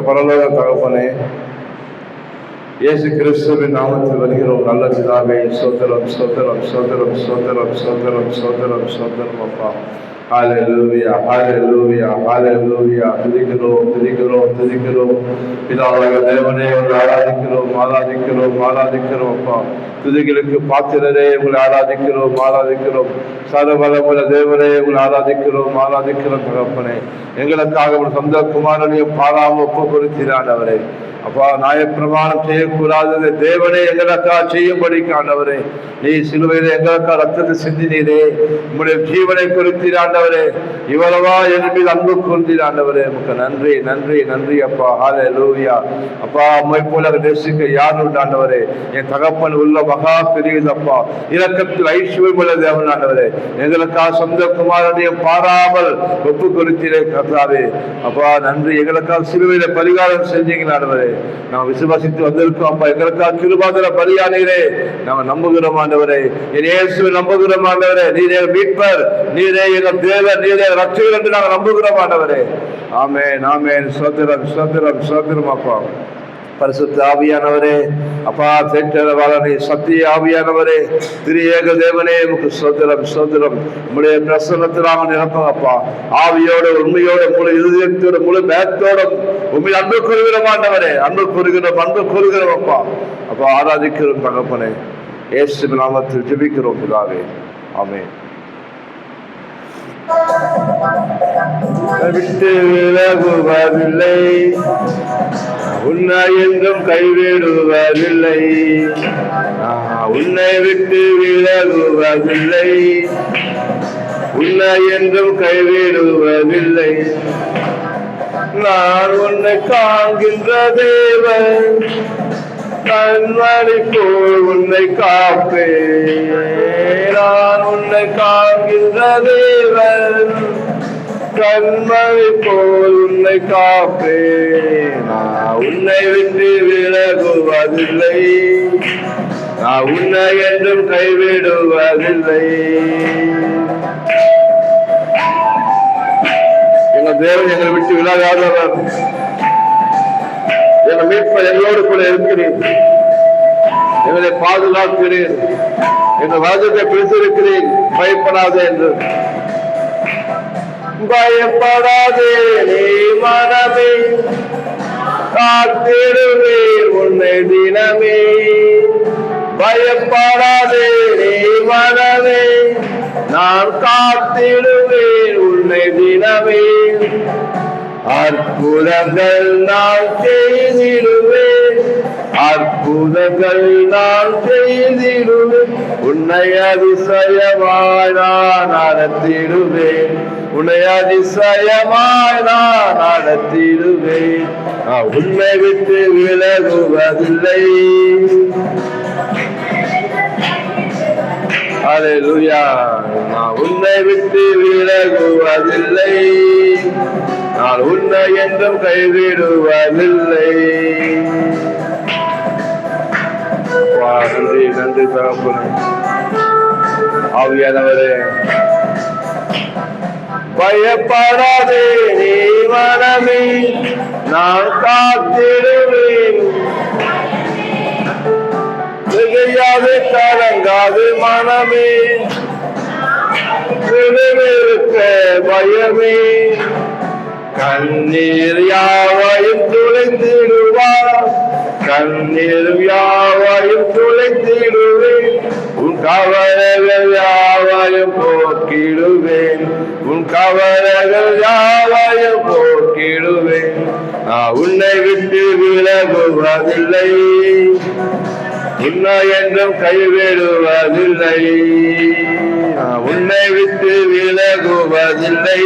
பரலோக தகப்பனே, இயேசு கிறிஸ்துவின் நாமத்தில் வருகிறோம். நல்ல பிதாவே, ஸ்தோத்திரம் ஸ்தோத்திரம் ஸ்தோத்திரம் ஸ்தோத்திரம் ஸ்தோத்திரம் ஸ்தோத்திரம் ஸ்தோத்திரம் அப்பா. ஹல்லேலூயா ஹல்லேலூயா ஹல்லேலூயா. துதிக்கிறோம் துதிக்கிறோம் துதிக்கிறோம். பிதாவாக தேவனே, உங்களை ஆராதிக்கிறோம் ஆராதிக்கிறோம் ஆராதிக்கிறோம் அப்பா. துதிகளுக்கு பாத்திரரே, உங்களை ஆராதிக்கிறோம் ஆராதிக்கிறோம். சர்வவல்லமையுள்ள தேவனே, உங்களை ஆராதிக்கிறோம் ஆராதிக்கிறோம். தகப்பனே, எங்களுக்காக ஒரு சொந்த குமாரனையும் பாராமல் ஒப்பு கொடுத்தீராண்டவரே. அப்பா, நியாயப்பிரமாணம் செய்யக்கூடாதது தேவனே எங்களுக்காக செய்யும்படிக்கு ஆண்டவரே, நீ சிலுவையிலே எங்களுக்காக ரத்தத்தை சிந்தினீரே. உங்களுடைய ஜீவனை குறித்தீர் ஆண்டவரே. இவ்வளவா என் மீது அன்பு கூர்ந்தீர் ஆண்டவரே. உமக்கு நன்றி நன்றி நன்றி அப்பா. ஹல்லேலூயா. அப்பா, உம்மை போல நேசிக்க யார் உண்டு ஆண்டவரே? என் தகப்பன் உள்ள மகா பெரியதப்பா. இரக்கத்தில் ஐஸ்வர்யம் உள்ள தேவன் ஆண்டவரே. எங்களுக்காக சொந்த குமாரனையும் பாராமல் ஒப்பு கொடுத்தீரே கர்த்தாவே. அப்பா நன்றி. எங்களுக்காக சிலுவையில பரிகாரம் செஞ்சீங்க ஆண்டவரே. நாம் விசுவாசித்து வந்திருக்கோம் அப்பா. எங்களுக்காக கிருபாதர பலியானீரே. நாங்கள் நம்புகிறோம் ஆண்டவரே. என் இயேசுவை நம்புகிறோம் ஆண்டவரே. நீரே மீட்பர், நீரே எங்கள் தேவன், நீரே ரட்சகர் என்று நாங்கள் நம்புகிறோம் ஆண்டவரே. ஆமென் ஆமென். ஸ்தோத்திரம் ஸ்தோத்திரம் ஸ்தோத்திரம் அப்பா. பரிசுத்த ஆவியானவரே, அப்பா, தேற்றவாளனே, சத்திய ஆவியானவரே, திரியேக தேவனே, உமக்கு ஸ்தோத்திரம் ஸ்தோத்திரம். உம்முடைய பிரசன்னத்திலாக நிரப்பம் அப்பா. ஆவியோடு உண்மையோடு முழு இதயத்தோடு முழு பேத்தோடும் உண்மையில் அன்பு கூறுகிறோம் ஆண்டவரே. அன்பு கூறுகிறோம் அப்பா. அப்பா, ஆராதிக்கிறோம் தகப்பனே. இயேசுவின் நாமத்தில் ஜெபிக்கிறோம் பிதாவே. ஆமென். விட்டு விலகுவதில்லை, உன்னை என்றும் கைவிடுவதில்லை. உன்னை விட்டு விலகுவதில்லை, உன்னை என்றும் கைவிடுவதில்லை. நான் உன்னை காண்கின்ற தேவன், கண்மணி போல் உன்னை காப்பேன். நான் உன்னை காண்கின்ற தேவன், கண்மணி போல் உன்னை காப்பேன். நான் உன்னை விட்டு விலகுவதில்லை, நான் உன்னை என்றும் கைவிடுவதில்லை. எங்கள் தேவன் எங்களை விட்டு விலகாதவர். எங்கள் மீட்பர் எங்களோடு கூட இருக்கிறேன். எங்களை பாதுகாக்கிறேன். எங்கள் வாதத்தை பிடித்திருக்கிறேன். பயப்படாதே என்று. பயப்படாதே நீ மனமே, காத்திடுவேன் உன்னை தினமே. பயப்படாதே நீ மனமே, நான் காத்திடுவேன் உன்னை தினமே. அற்புதங்கள் நான் செய்திடுவேன், அற்புதங்கள் நான் செய்திடுவேன். உன்னை அதிசயமாய் நான் நடத்திடுவேன், உன்னை அதிசயமாய் நான் நடத்திடுவேன். உன்னை விட்டு விலகுவதில்லை. ஹல்லேலூயா. நான் உன்னை விட்டு விலகுவதில்லை, நான் உன்னை என்றும் கைவிடுவதில்லை. நன்றி நன்றி தகப்பனே. ஆவியானவரே, பயப்படாதே நீ மனமே, நான் காத்திடுவேன். திகையாது கலங்காது மனமே, விடுவிருக்க பயமே. கண்ணீர் யாவையும் துளைத்திடுவார், கண்ணீர் யாவையும் துளைத்திடுவேன். உன் கவலைகள் யாவையும் போக்கிடுவேன், உன் கவலைகள் யாவையும் போக்கிடுவேன். நான் உன்னை விட்டு விலகுவதில்லை, உன்னை என்றும் கைவிடுவதில்லை. உன்னை விட்டு விலகுவதில்லை,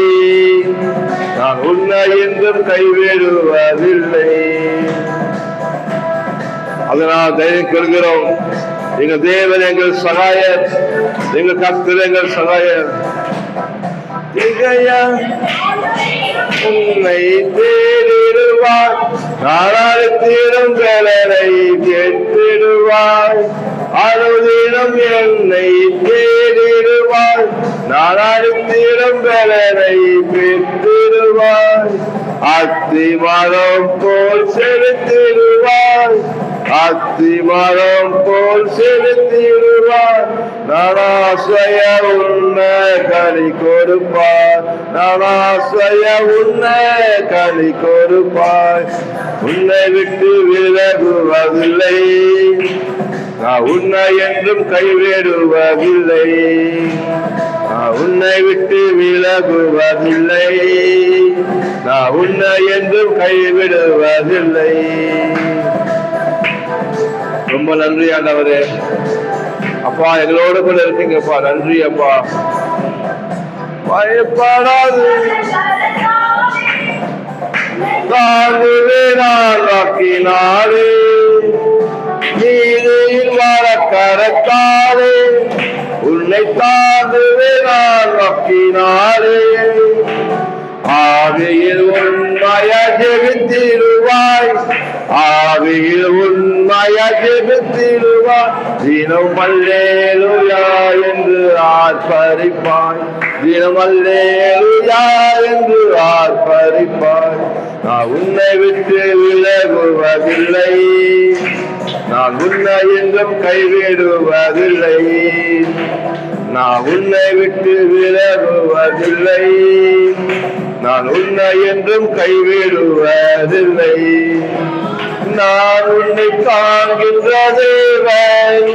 நான் உன்னை என்றும் கைவிடுவதில்லை. அதனால் தைரியம் கொள்கிறோம். எங்கள் தேவன் எங்கள் சகாயர், எங்கள் கர்த்தர் எங்கள் சகாயர். திகையா உன்னை தேடிடுவார், நாளாத்திரம் வேலனை கேட்டிடுவாய், அனுதினம் என்னை தேடிடுவாய். நாளாத்திரம் வேலனை பெற்றிடுவாய், அத்திமரம் போல் செலுத்திடுவாய், அத்திமரம் போல் செலுத்திடுவார். நானாசைய உன்ன கனி கொடுப்பார், நானாசைய உன்ன கனி கொடுப்பார். உன்னை விட்டு விலகுவதில்லை, நான் உன்னை என்றும் கைவிடுவதில்லை, நான் உன்னை விட்டு விலகுவதில்லை, நான் உன்னை என்றும் கைவிடுவதில்லை. ரொம்ப நன்றி ஆண்டவரே. அப்பா எங்களோடு கூட இருக்கீங்கப்பா, நன்றி அப்பா. பயப்படாது தாங்குவே நான் வாக்கினாலே, நீதியில் வாழ கரத்தாலே, உன்னை தாங்குவே நான் வாக்கினாலே. ஆவியில் உண்மைய ஜெபித்திடுவாய், ஆவியில் உண்மைய ஜெபித்திடுவாய். தினம் அல்லேலூயா என்று ஆர்ப்பரிப்பாய், தினம் அல்லேலூயா என்று ஆர்ப்பரிப்பாய். நான் உன்னை விட்டு விலகுவதில்லை, நான் உன்னை என்றும் கைவிடுவதில்லை, நான் உன்னை விட்டு விலகுவதில்லை, நான் உன்னை என்றும் கைவிடுவதில்லை. நான் உன்னை காண்கின்ற தேவன்,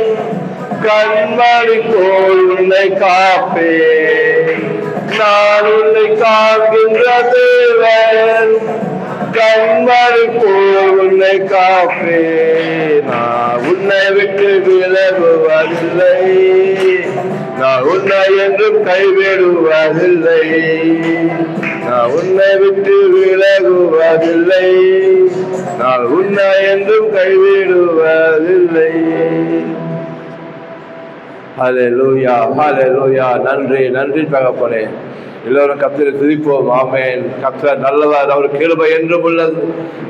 கண்மணி போல் உன்னை காப்பேன். நான் உன்னை காண்கின்ற தேவன், கண்மணி போல் உன்னை காப்பேன். நான் உன்னை விட்டு விலகுவதில்லை, நான் உன்னை என்றும் கைவிடுவதில்லை, நான் உன்னை விட்டு விலகுவதில்லை, நான் உன்னை என்றும் கைவிடுவதில்லை. ஹல்லேலூயா, ஹல்லேலூயா. நன்றி, நன்றி தகப்பனே. எல்லோரும் கர்த்தரை துதிப்போம். ஆமென். கர்த்தர் நல்லவர், அவர் கிருபை என்றும் உள்ளது.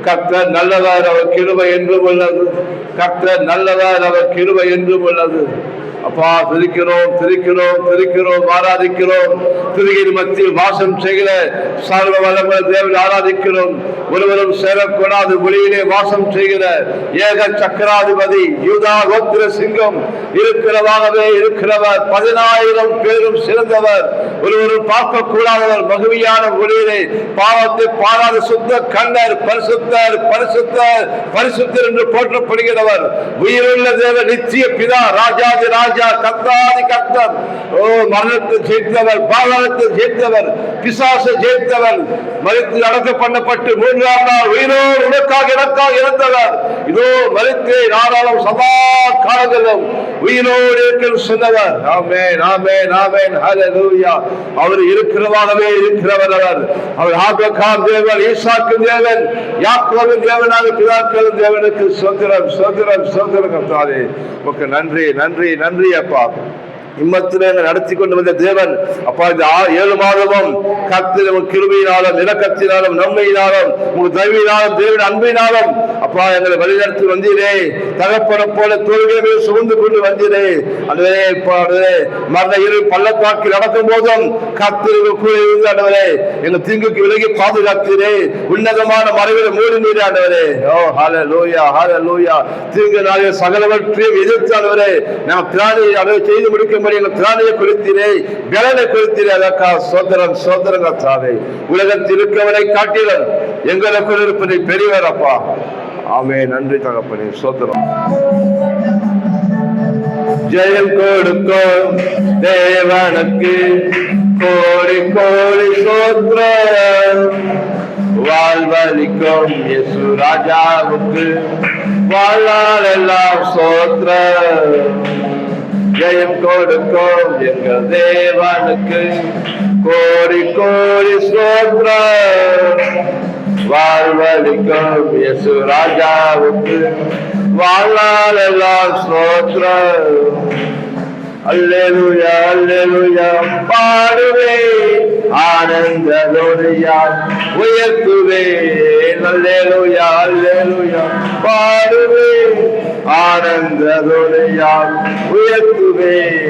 கர்த்தர் நல்லவர், அவர் கிருபை என்றும் உள்ளது. கர்த்தர் நல்லவர், அவர் கிருபை என்றும் உள்ளது. அப்பா துதிக்கிறோம், துதிக்கிறோம், துதிக்கிறோம், ஆராதிக்கிறோம். துதியின் மத்தியில் வாசம் செய்கிற சர்வ வல்லமை தேவனை ஆராதிக்கிறோம். ஒருவரும் சேரக்கூடாது ஒளியிலே வாசம் செய்கிற ஏக சக்கராதிபதி, யூதா கோத்திர சிங்கம் இருக்கிறவாகவே இருக்கிறவர், 10,000 பேரும் சிறந்தவர், ஒருவரும் பார்க்க கூடாதவர், மகிமையான ஒளியிலே பாவத்தை பாராத சுத்த கண்டர், பரிசுத்தர் பரிசுத்தர் பரிசுத்தர் என்று போற்றப்படுகிறவர், உயிருள்ள தேவ நித்திய பிதா, ராஜாதி ராஜா, கர்த்தாதி கர்த்தர். ஓ, மரணத்தை ஜெயித்தவர், பாதாளத்தை ஜெயித்தவர், பிசாசை ஜெயித்தவர், மரித்து அடக்கம் பண்ணப்பட்டு 3ஆம் நாள் உயிரோடு உனக்காக எனக்காக இறந்தவர். இதோ மரித்தேன், ஆனாலும் சதா காலங்களிலும் உயிரோடு இருக்கிற சொன்னவர். ஆமென், ஆமென், ஆமென். ஹல்லேலூயா. அவர் இருக்கிறவாகவே இருக்கிறவர். அவர் ஆபிரகாம் தேவன், ஈசாக்கு தேவன், யாக்கோபின் தேவனாக பிதாக்களின் தேவனுக்கு ஸ்தோத்திரம், ஸ்தோத்திரம், ஸ்தோத்திரம். கர்த்தாவே உமக்கு நன்றி, நன்றி, நன்றி அப்பா. இம்மத்திலே நடத்தி கொண்டு வந்த தேவன் அப்பா, இந்த 7 மாதமும் கர்த்தர் கிருபையினாலும் இரக்கத்தினாலும் நன்மையினாலும் உங்கள் தயவினாலும் தேவன் அன்பினாலும் அப்பா எங்களை வழிநடத்தி வந்தீரே. தகப்பனை போல தோல்வியை சுமந்து கொண்டு வந்தீரே. அதுவே மரண இரு பள்ளத்தாக்கில் நடக்கும் போதும் கர்த்தர் கூட இருந்து ஆண்டவரே எங்கள் தீங்குக்கு விலகி பாதுகாத்தீரே. உன்னதமான மறைவில் மூடினீரே ஆண்டவரே. ஓ ஹல்லேலூயா, ஹல்லேலூயா. தீங்கு நாளில் சகலவற்றையும் எதிர்த்து ஆண்டவரே நாம் திராணி அதை செய்து முடிக்க திராணியை கொடுத்தீரே, பலனை கொடுத்தீரே. அதற்காக சோதரம் சோதரங்கள் தாவே. உலகத்தில் இருக்கவனை காட்டிலும் எங்களுக்கு இருப்பதை பெரியவர் அப்பா. ஆமே, நன்றி தகப்பனே, சோதரம். ஜெயம் கொடுக்கும் தேவனுக்கு கோடி கோடி சோத்திரம். வாழ்வளிக்கும் இயேசு ராஜாவுக்கு வாழ்நாள் எல்லாம் சோத்திரம். ஜெயம் கொடுக்கும் எங்கள் தேவனுக்கு கோடி கோடி ஸ்தோத்திரம். வாழ்வளிக்கும் இயேசு ராஜாவுக்கு வாழ்நாள் எல்லாம் ஸ்தோத்திரம். அல்லேலூயா அல்லேலூயா பாடுவேன் ஆனந்ததோடையால் உயர்த்துவேன். அல்லேலூயா அல்லேலூயா பாடுவேன் ஆனந்ததோடையால் உயர்த்துவேன்.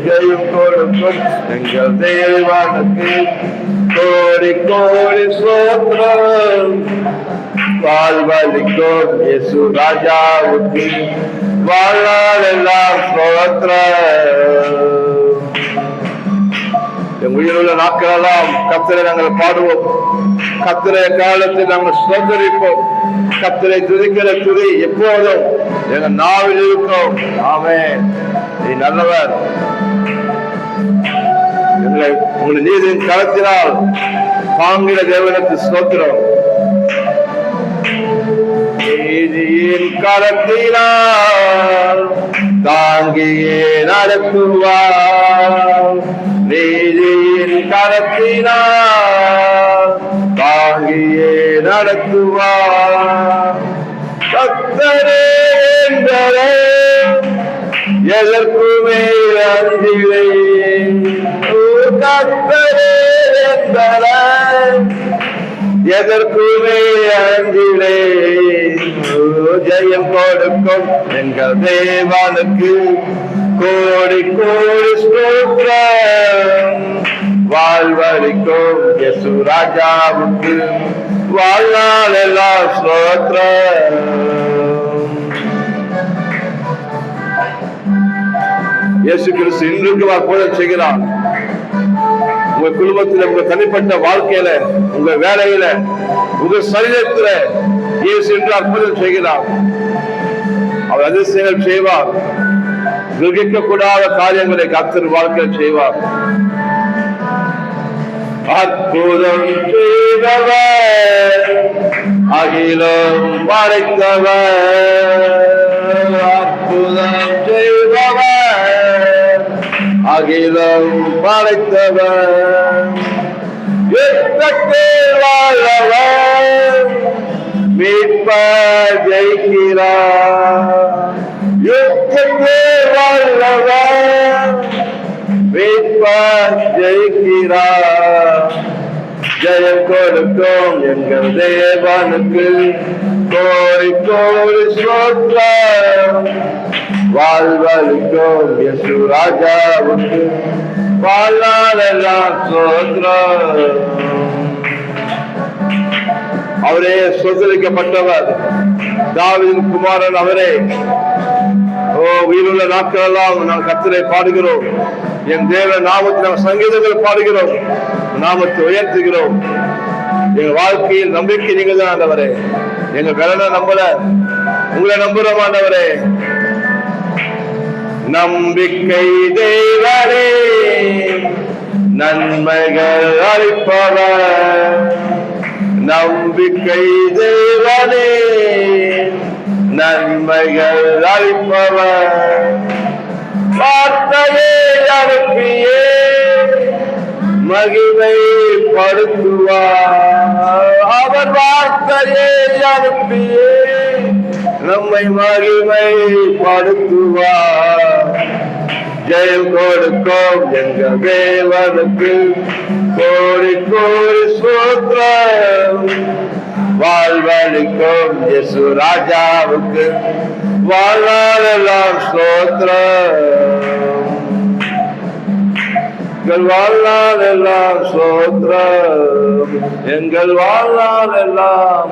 ஜெயம் கொடுக்கும் எங்கள் தேவனுக்கு கோடி கோடி ஸ்தோத்திரம். வாழ்வளிக்கும் இயேசு ராஜாவுக்கு வாழ்நாளெல்லாம் ஸ்தோத்திரம். உயிருள்ள நாட்களெல்லாம் கர்த்தரை நாங்கள் பாடுவோம். கர்த்தரை காலத்தில் நாங்கள் ஸ்தோத்தரிப்போம். கர்த்தரை துதிக்கிற துதி எப்போதும் எங்கள் நாவில் இருக்கும். ஆமென். நீ நல்லவர். எங்களை உங்கள் நீதியின் கரத்தினால் தாங்கின தேவனுக்கு ஸ்தோத்திரம். நீதியின் கரத்தினால் தாங்கியே நடத்துவார். நீதியின் கரத்தினால் தாங்கியே நடத்துவார். கர்த்தரே என்பதே எதற்குமே அஞ்சிலேன். கர்த்தரே என்பதே எதற்குமே அஞ்சிலேன். ஜெயம் கொடுக்கும் எங்கள் தேவனுக்கு கோடி கோடி ஸ்தோத்திரம். வாழ்வளிக்கும் இயேசு ராஜாவுக்கு வாழ்நாளெல்லாம் ஸ்தோத்திரம். இயேசு கிறிஸ்து இன்றைக்கும் அற்புதம் செய்கிறார். உங்க குடும்பத்தில், உங்க தனிப்பட்ட வாழ்க்கையில, உங்க வேலையில, உங்க சரீரத்துல இயேசு என்று அற்புதம் செய்கிறார். அவர் அதிசயங்கள் செய்வார். கிரகிக்க கூடாத காரியங்களை கர்த்தர் வாழ்க்கையில் செய்வார். அற்புதம் செய்தவர், அகிலம் படைத்தவர். அற்புதம் செய்தவர், அகிலம் படைத்தவர். யுத்தத்தில் வாழ்ந்தவர், மீட்பர் ஜெயிக்கிறார். யுத்தத்தில் வாழ்ந்தவர், மீட்பர் ஜெயிக்கிறார். ஜெயம் கொடுக்கும் எங்கள் தேவனுக்கு கோடி கோடி ஸ்தோத்திரம். வாழ்வளிக்கும் இயேசு ராஜாவுக்கு வாழ்நாளெல்லாம் ஸ்தோத்திரம். அவரே ஸ்தோத்திரிக்கப்பட்டவர். தாவீதின் குமாரன் அவரே. ஓ, உயிருள்ள நாட்களெல்லாம் நாம் கர்த்தரை பாடுகிறோம். என் தேவ நாமத்தில் சங்கீதங்கள் பாடுகிறோம், நாமத்தை உயர்த்துகிறோம். எங்கள் வாழ்க்கையில் நம்பிக்கை நீங்க தான் ஆண்டவரே. எங்க வேலை நம்பல, உங்களை நம்புறோம் ஆண்டவரே. நம்பிக்கை தேவரே, நன்மைகள் அளிப்பவர். நம்பிக்கை தேவனே, நன்மைகள் அளிப்பவர். வார்த்தையை அனுப்பியே மகிமைப்படுத்துவார். அவர் வார்த்தையை அனுப்பியே நம்மை மகிமைப்படுத்துவார். ஜெயம் கொடுக்கும் எங்கள் தேவனுக்கு கோடி கோடி ஸ்தோத்திரம். வாழ்வளிக்கும் இயேசு ராஜாவுக்கு வாழ்நாளெல்லாம் ஸ்தோத்திரம். எங்கள் வாழ்நாளெல்லாம் ஸ்தோத்திரம். எங்கள் வாழ்நாளெல்லாம்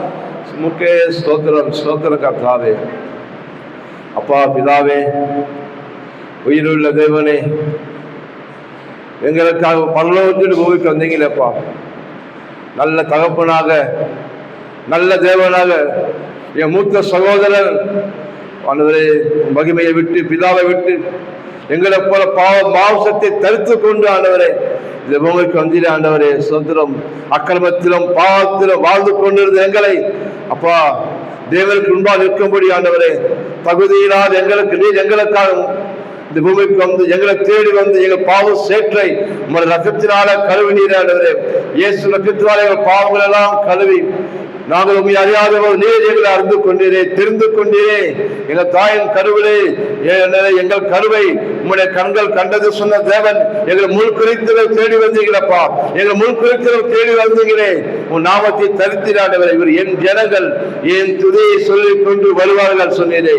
முக்கே ஸ்தோத்திரம். ஸ்தோத்திரம் கர்த்தாவே. அப்பா பிதாவே, உயிருள்ள தேவனே, எங்களுக்காக பரலோகத்தில் பூமிக்கு வந்தீங்களேப்பா. நல்ல தகப்பனாக, நல்ல தேவனாக, என் மூத்த சகோதரன் ஆண்டவரே மகிமையை விட்டு, பிதாவை விட்டு, எங்களை போல மாம்சத்தை தரித்து கொண்டு ஆண்டவரே இந்த பூமிக்கு வந்தீரே ஆண்டவரே. சுதந்திரம் அக்கிரமத்திலும் பாவத்திலும் வாழ்ந்து கொண்டிருந்த எங்களை அப்பா தேவனுக்கு முன்பாக நிற்கும்படி ஆண்டவரே தகுதியினால் எங்களுக்கு நீர் எங்களுக்காக இந்த பூமிக்கு வந்து எங்களை தேடி வந்து எங்கள் பாவ சேற்றை உங்களுடைய ரத்தத்தினால கழுவி நீர் ஆண்டவரே. இயேசு ரத்தத்தினால எங்கள் பாவங்கள் எல்லாம் கழுவி நாங்கள் உண்மை அறியாதவர், நீர் எங்களை அறிந்து கொண்டீரே, தெரிந்து கொண்டீரே. எங்கள் தாயின் கருவிலே எங்கள் கருவை உம்முடைய கண்கள் கண்டது சொன்ன தேவன், எங்களை முள் குறித்தவர் தேடி வந்தீங்களப்பா, எங்களை முள் குறித்தவர் தேடி வந்தீங்களே. உன் நாமத்தை தரித்திராண்டவர். இவர் என் ஜனங்கள் என் துதியை சொல்லிக் கொண்டு வருவார்கள் சொன்னீரே,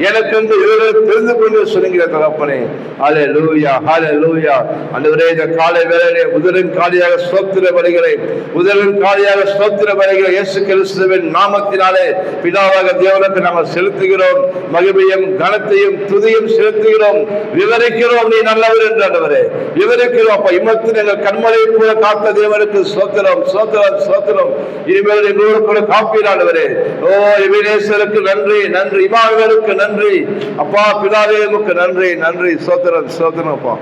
எனக்கென்று இவர்களை தெரிந்து கொண்டு சொன்னீங்க தகப்பனே. ஹல்லேலூயா, ஹல்லேலூயா. ஆண்டவரே, இந்த காலை வேளையிலே முதலின் காலியாக ஸ்தோத்திர வருகிறேன், முதலின் காலியாக ஸ்தோத்திர வருகிற இயேசு கிறிஸ்துவின் நாமத்தினாலே பிதாவாக தேவனுக்கு நாங்கள் செலுத்துகிறோம். மகிமையும் கனத்தையும் துதியும் செலுத்துகிறோம். விவரிக்கிறோம், நீ நல்லவர் என்று ஆண்டவரே விவரிக்கிறோம். அப்ப இம்மத்தில் எங்கள் கண்மலை கூட காத்த தேவனுக்கு ஸ்தோத்திரம், ஸ்தோத்திரம், ஸ்தோத்திரம். இனிமேல் எங்களோடு கூட காப்பீர் ஆண்டவரே. ஓ எபினேசருக்கு நன்றி, நன்றி. இமானுவேலுக்கு நன்றி அப்பா, பிதாவே உமக்கு நன்றி, நன்றி. ஸ்தோத்திரம், ஸ்தோத்திரம் அப்பா.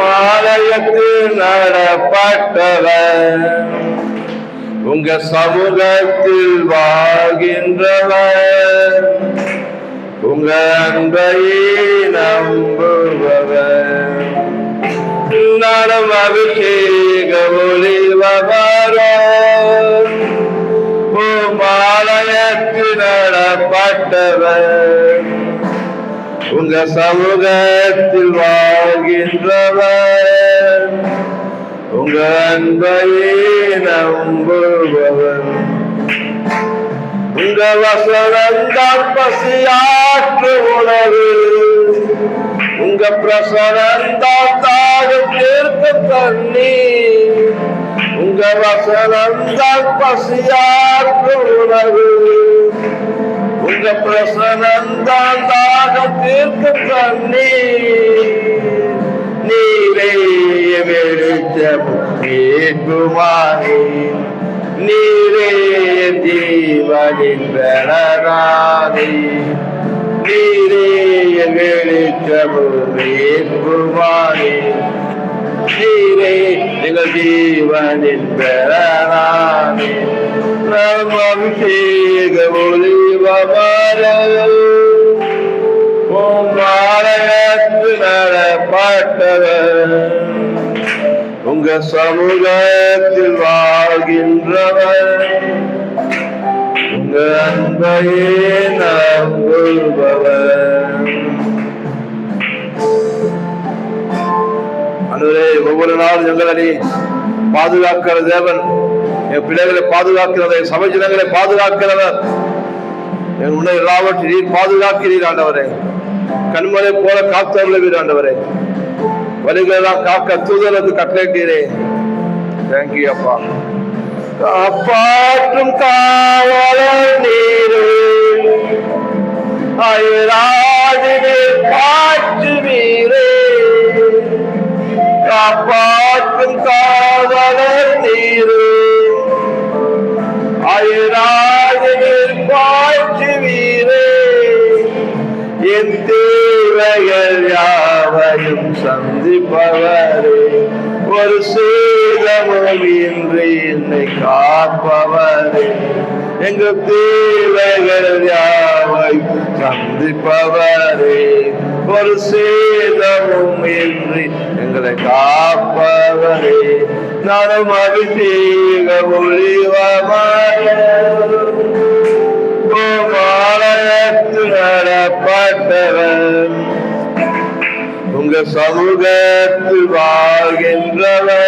ஆலயத்தில் நடப்பட்டவர், உங்க சமூகத்தில் வாழ்கின்றவர், உங்க அன்பையே நம்புபவர், நானும் அபிஷேக ஒளிவரோ. ஆலயத்தில் நடப்பட்டவர், உங்க சமூகத்தில் வாழ்கின்றவர், உங்க அன்பையே நம்புபவர், உங்க வசனங்கள் பசியாற்று உணவு, உங்க பிரசனந்தால் தாகம் தீர்க்கும் தண்ணீர், உங்க வசனந்தால் பசியாற்று உணவு, உங்க பிரசனந்தால் தாகம் தீர்க்கும் தண்ணீர், நீரே வெளிச்சமும் மீட்புமானே, நீரே ஜீவனின் பெறனானே, நீரே வெளிச்சமும் மீட்புமானே, நீரே எங்கள் ஜீவனின் பெறனானே. நம் அபிஷேக ஒளிவரோ, ஆலயத்தில் நடப்பட்டவர், உங்க சமூகத்தில் வாழ்கின்றவர், உங்க அன்பையே நம்புபவர். அன்றுவரே, ஒவ்வொரு நாளும் எங்களை பாதுகாக்கிற தேவன், என் பிள்ளைகளை பாதுகாக்கிறதை, சபை ஜனங்களை பாதுகாக்கிறவர், என் உன்னை எல்லாவற்றையும் நீர் பாதுகாக்கிறீர் ஆண்டவரே. கண்மலை போல காத்தவர்களை வீராண்டவரே, வழிகளெல்லாம் காக்க தூதரது கட்டளையிட்டீரே. தேங்க்யூ அப்பா. காப்பாற்றும் காவலர் நீரே, அயராஜினே பாற்றுவீரே, காப்பாற்றும் காவலர் நீரே, அயராஜினே பாற்றுவீரே, என் தேவைகள் யாவையும் சந்திப்பவரே, ஒரு சேதமும் இன்றி என்னை காப்பவரே, எங்கள் தேவைகள் யாவையும் சந்திப்பவரே, ஒரு சேதமும் இன்றி எங்களை காப்பவரே, நானும் அபிஷேக ஆலயத்தில் நடப்பட்டவர், உங்க சமூகத்தில் வாழ்கின்றவர்,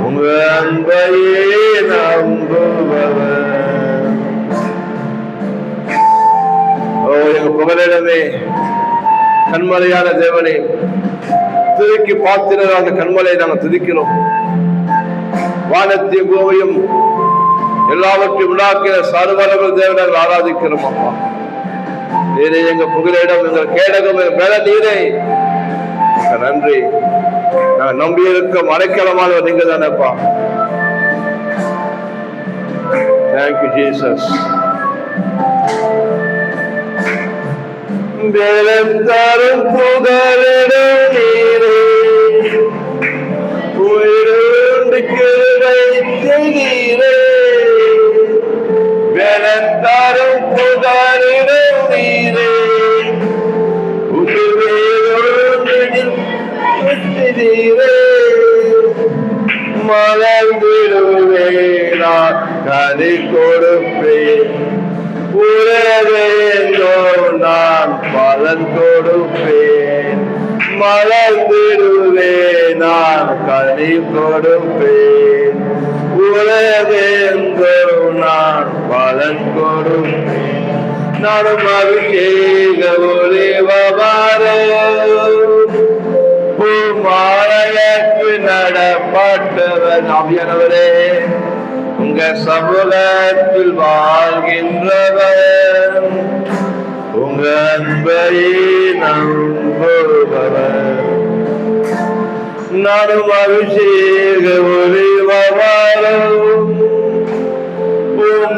உங்க அன்பையே நம்புபவர். ஓ எங்க புகலிடமே, கண்மலையான தேவனே, துதிக்கு பாத்திரராக கண்மலையை நாங்கள் துதிக்கிறோம். வானத்தையும் பூமியும் எல்லாவற்றையும் உண்டாக்கிற சர்வவல்லமை தேவனை நாங்கள் ஆராதிக்கிறோம். அப்பா, நீரே எங்க புகலிடம், எங்கள் கேடகம், மேல நீரே. நன்றி. நாங்கள் நம்பி இருக்கும் அடைக்கலமானவர் நீங்க தானேப்பா. Thank you Jesus. வேலம் தரும் புகலிடம் நீரே, உயிருக்கு நான் கனி கொடுப்பேன். உலகெங்கோ நான் பலன் கொடுப்பேன். மலர்ந்திடுவே நான் கனி கொடுப்பேன். உலகெங்கோ நான் பலன் கொடுப்பேன். நானும் அபிஷேக மாலைக்கு நடப்பட்டவன். ஆவியானவரே, உங்க சமூகத்தில் வாழ்கின்றவர், உங்க அன்பை நம்புபவர். நானும் அபிஷேக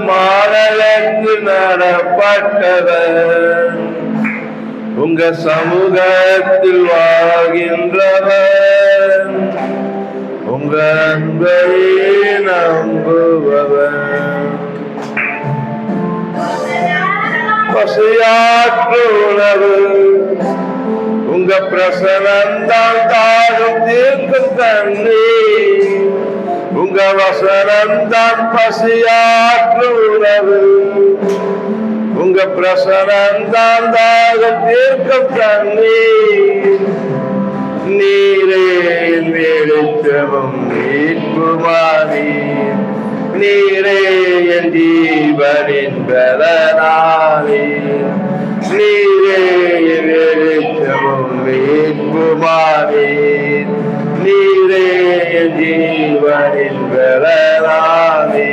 மாலைக்கு நடப்பட்டவர், உங்க சமூகத்தில் வாழ்கின்றவர், உங்க அன்பை நம்புபவர். பசியாற்று உணவு உங்க பிரசனந்தான் தாகம் தீர்க்கும் தண்ணீர். உங்க வசனந்தான் பசியாற்று உணவு, உங்க பிரசனந்தான் தாகம் தீர்க்கும் தண்ணீர். நீரே வெளிச்சமும் மீட்புமானி, நீரே என் ஜீவனின் பலனானி. நீரே வெளிச்சமும் மீட்புமானி, நீரே என் ஜீவனின் பலனானி.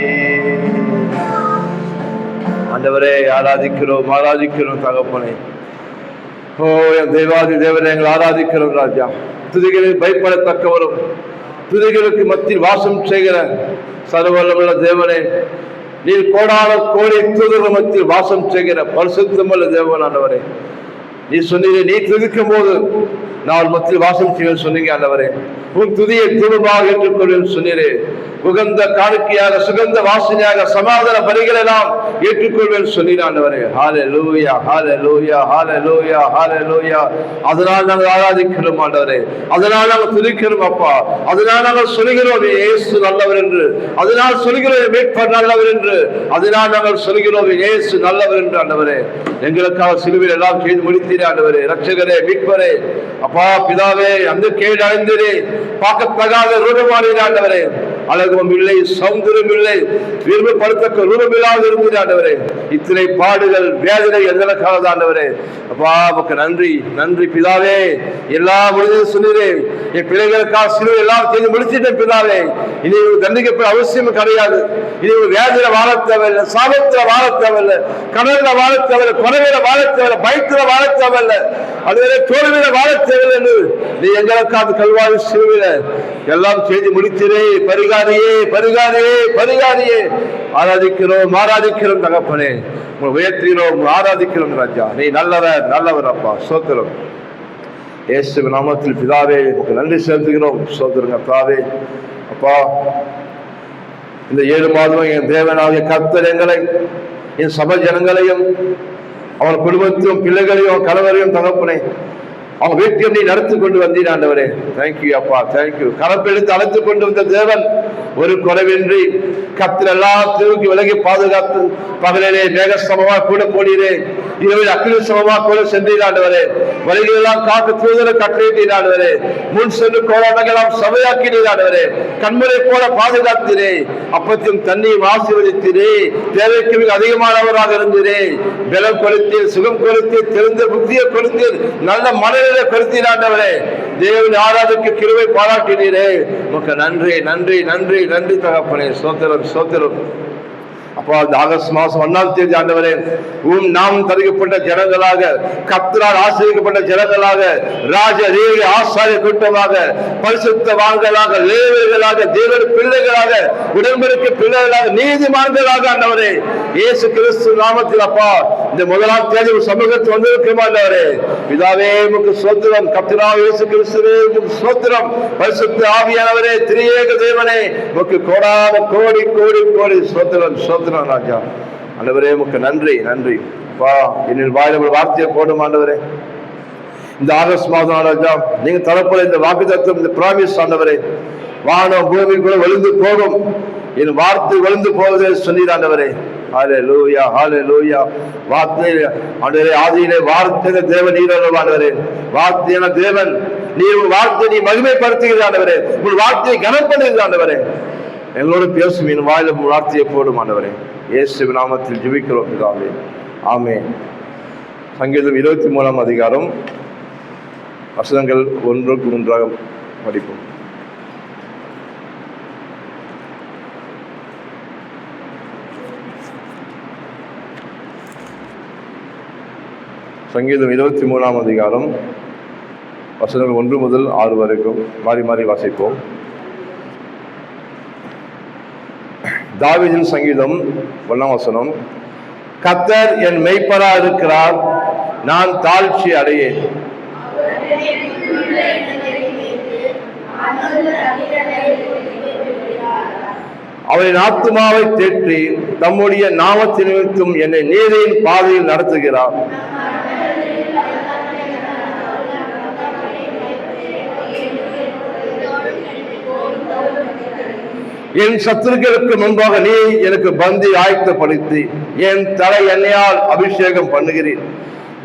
ஆண்டவரே, ஆராதிக்கிறோம் ஆராதிக்கிறோம் தகப்பனே. ஓ என் தேவாதி தேவனை எங்களை ஆராதிக்கிறோம் ராஜா. துதிகளில் பயப்படத்தக்கவரும் துதிகளுக்கு மத்தியில் வாசம் செய்கிற சர்வவல்லமையுள்ள தேவனே, நீர் கோடான கோடி தூதர்கள் மத்தியில் வாசம் செய்கிற பரிசுத்தமுள்ள தேவன் ஆண்டவரே. நீ சொன்னீங்க, நீ துதிக்கும் போது நான் மத்தியில் வாசம் செய்வேன் சொன்னீங்க ஆண்டவரே. உன் துதியை தூபமாக ஏற்றுக்கொள்வேன் சொன்னீரே. உகந்த காணிக்கையாக சுகந்த வாசனையாக சமாதான பலிகளை நாம் ஏற்றுக்கொள்வேன் சொன்னீர் ஆண்டவரே. ஹல்லேலூயா ஹல்லேலூயா ஹல்லேலூயா ஹல்லேலூயா. அதனால் நாங்கள் ஆராதிக்கிறோம் ஆண்டவரே, அதனால் நாங்கள் துதிக்கிறோம் அப்பா. அதனால் நாங்கள் சொல்கிறோம் இயேசு நல்லவர் என்று, அதனால் சொல்கிறோம் மீட்பர் நல்லவர் என்று, அதனால் நாங்கள் சொல்கிறோம் இயேசு நல்லவர் என்று ஆண்டவரே. எங்களுக்காக சிலுவையில் எல்லாம் செய்து முடித்தீரே ஆண்டவரே. ரட்சகரே, மீட்பரே, அப்பா பிதாவே, அந்த கேடு அடைந்தீரே, பார்க்கத்தகாத ரூபமானீர் ஆண்டவரே. அழகும் இல்லை, சௌந்தரியம் இல்லை, விரும்பப்படுத்தக்க ரூபமில்லாத இருந்தது ஆண்டவரே. இத்தனை பாடுகள் வேதனை எங்களுக்காக ஆண்டவரே. அப்பா உமக்கு நன்றி நன்றி பிதாவே. எல்லா முடிஞ்சது சொன்னீரே, என் பிள்ளைகளுக்காக சிலுவை எல்லாம் செய்து முடிச்சிட்டேன் பிதாவே. இனி தண்டிக்கப்பட அவசியம் கிடையாது. இனி வேதனை வாழ தேவையில்லை, சாபத்துல வாழ தேவையில்லை, கடல்ல வாழ தேவையில்லை, கொலையில வாழ தேவையில்லை, பயத்துல வாழ தேவையில்லை, அதுவரை தோல்வியில வாழ தேவையில்லை என்று நீ எங்களுக்காக கல்வாரி சிலுவையில எல்லாம் செய்து முடித்தீரே. பரிகாரியே பரிகாரியே பரிகாரியே, ஆராதிக்கிறோம் ஆராதிக்கிறோம் தகப்பனே. உயர்த்தினோம் ஆராதிக்கிறோம் ராஜா. நீ நல்லவர் நல்லவர் அப்பா. ஸ்தோத்திரம் இயேசு நாமத்தில் பிதாவே, உங்களுக்கு நன்றி செலுத்துகிறோம். ஸ்தோத்திரம் கர்த்தாவே. அப்பா, இந்த 7 மாதமும் என் தேவனாகிய கர்த்தர் எங்களை, என் சபை ஜனங்களையும், அவன் குடும்பத்தையும் பிள்ளைகளையும் கணவரையும் தகப்பனை அவங்க வீட்டையும் நீ நடத்தி கொண்டு வந்தீர் ஆண்டவரே. தேங்க்யூ அப்பா, தேங்க்யூ. கரப்பெடுத்து அழைத்து கொண்டு வந்த தேவன் ஒரு குறைவின்றி கத்தில் எல்லாம் தூக்கி விலகி பாதுகாத்து பகலிலே மேக சமமா கூட போனீரே, இரவில் அக்கினி சமமா கூட சென்றீர் ஆண்டவரே. வழிகளெல்லாம் காக்க தூதரை கட்டளையிட்டீர் ஆண்டவரே. முன் சென்று கோலாட்டெல்லாம் சபையாக்கினீர் ஆண்டவரே. கண்முறை போல பாதுகாத்தீரே. அப்பத்தையும் தண்ணியும் ஆசீர்வதித்தீரே. தேவைக்கு மிக அதிகமானவராக இருந்தீரே. பலம் கொடுத்தீர், சுகம் கொடுத்தீர், தெரிந்த புத்தியை கொடுத்தீர், நல்ல மனநிலை கொடுத்தீர் ஆண்டவரே. தேவன் ஆராதிக்கு கிருபை பாராட்டினீரே. உமக்கு நன்றி நன்றி நன்றி நன்றி தகப்பனே. ஸ்தோத்திரம் ஸ்தோத்திரம். அப்போ அந்த ஆகஸ்ட் மாசம் 1ஆம் தேதி ஆண்டவரே, நாம் தருகப்பட்ட ஜனங்களாக, கர்த்தரால் ஆசீர்வதிக்கப்பட்ட ஜனங்களாக, ராஜ ரீதி ஆசாரிய கூட்டமாக, பரிசுத்தவான்களாக, லேவியர்களாக, தேவ பிள்ளைகளாக, உடன்படிக்கை பிள்ளைகளாக, நீதிமான்களாக ஆண்டவரே இயேசு கிறிஸ்து நாமத்தில் அப்பா இந்த 1ஆம் தேதி சமூகத்தில் வந்திருக்கிறோம் ஆண்டவரே. பிதாவே உமக்கு ஸ்தோத்திரம். கர்த்தராகிய இயேசு கிறிஸ்துவே உமக்கு ஸ்தோத்திரம். பரிசுத்த ஆவியானவரே, திரியேக தேவனே உமக்கு கோடான கோடி கோடி கோடி ஸ்தோத்திரம் ஸ்தோத்திரம் ராஜா. ஆண்டவரே உமக்கு நன்றி நன்றி. அப்பா, என்னின் வாயில ஒரு வார்த்தையை போடும் ஆண்டவரே. இந்த ஆகஸ்ட் மாதம் ராஜா, நீங்க தரப்போற இந்த வாக்குத்தத்தம், இந்த பிராமிஸ் ஆண்டவரே, வானம் பூமி கூட விழுந்து போகும், என் வார்த்தை விழுந்து போவதே சொன்னீர் ஆண்டவரே. ஹல்லேலூயா, ஹல்லேலூயா. வார்த்தை ஆண்டவரே, ஆதியிலே வார்த்தை தேவன் நீர் ஆண்டவரே. வார்த்தையான தேவன் நீர், வார்த்தை நீ மகிமைப்படுத்துகிறது ஆண்டவரே. உங்கள் வார்த்தையை கனம் பண்ணுகிறது ஆண்டவரே. எங்களோடு பேசும் என் வாயில வார்த்தையை போடும் ஆண்டவரே. இயேசு நாமத்தில் ஜெபிக்கிறோம் பிதாவே, ஆமென். சங்கீதம் 23ஆம் அதிகாரம் வசனங்கள் 1-3 படிப்போம். சங்கீதம் 23ஆம் அதிகாரம் வசனங்கள் 1 முதல் 6 வரைக்கும் மாறி மாறி வாசிப்போம். தாவீதின் சங்கீதம் 1ஆம் வசனம். கர்த்தர் என் மெய்ப்பரா இருக்கிறார், நான் தாழ்ச்சி அடையேன். அவரின் ஆத்துமாவை தேற்றி தம்முடைய நாமத்தின் நிமித்தம் என்னை நீதியின் பாதையில் நடத்துகிறார். என் சத்துருக்களுக்கு முன்பாக நீ எனக்கு பந்தி ஆயத்தப்படுத்தி என் தலை எண்ணெயால் அபிஷேகம் பண்ணுகிறேன்.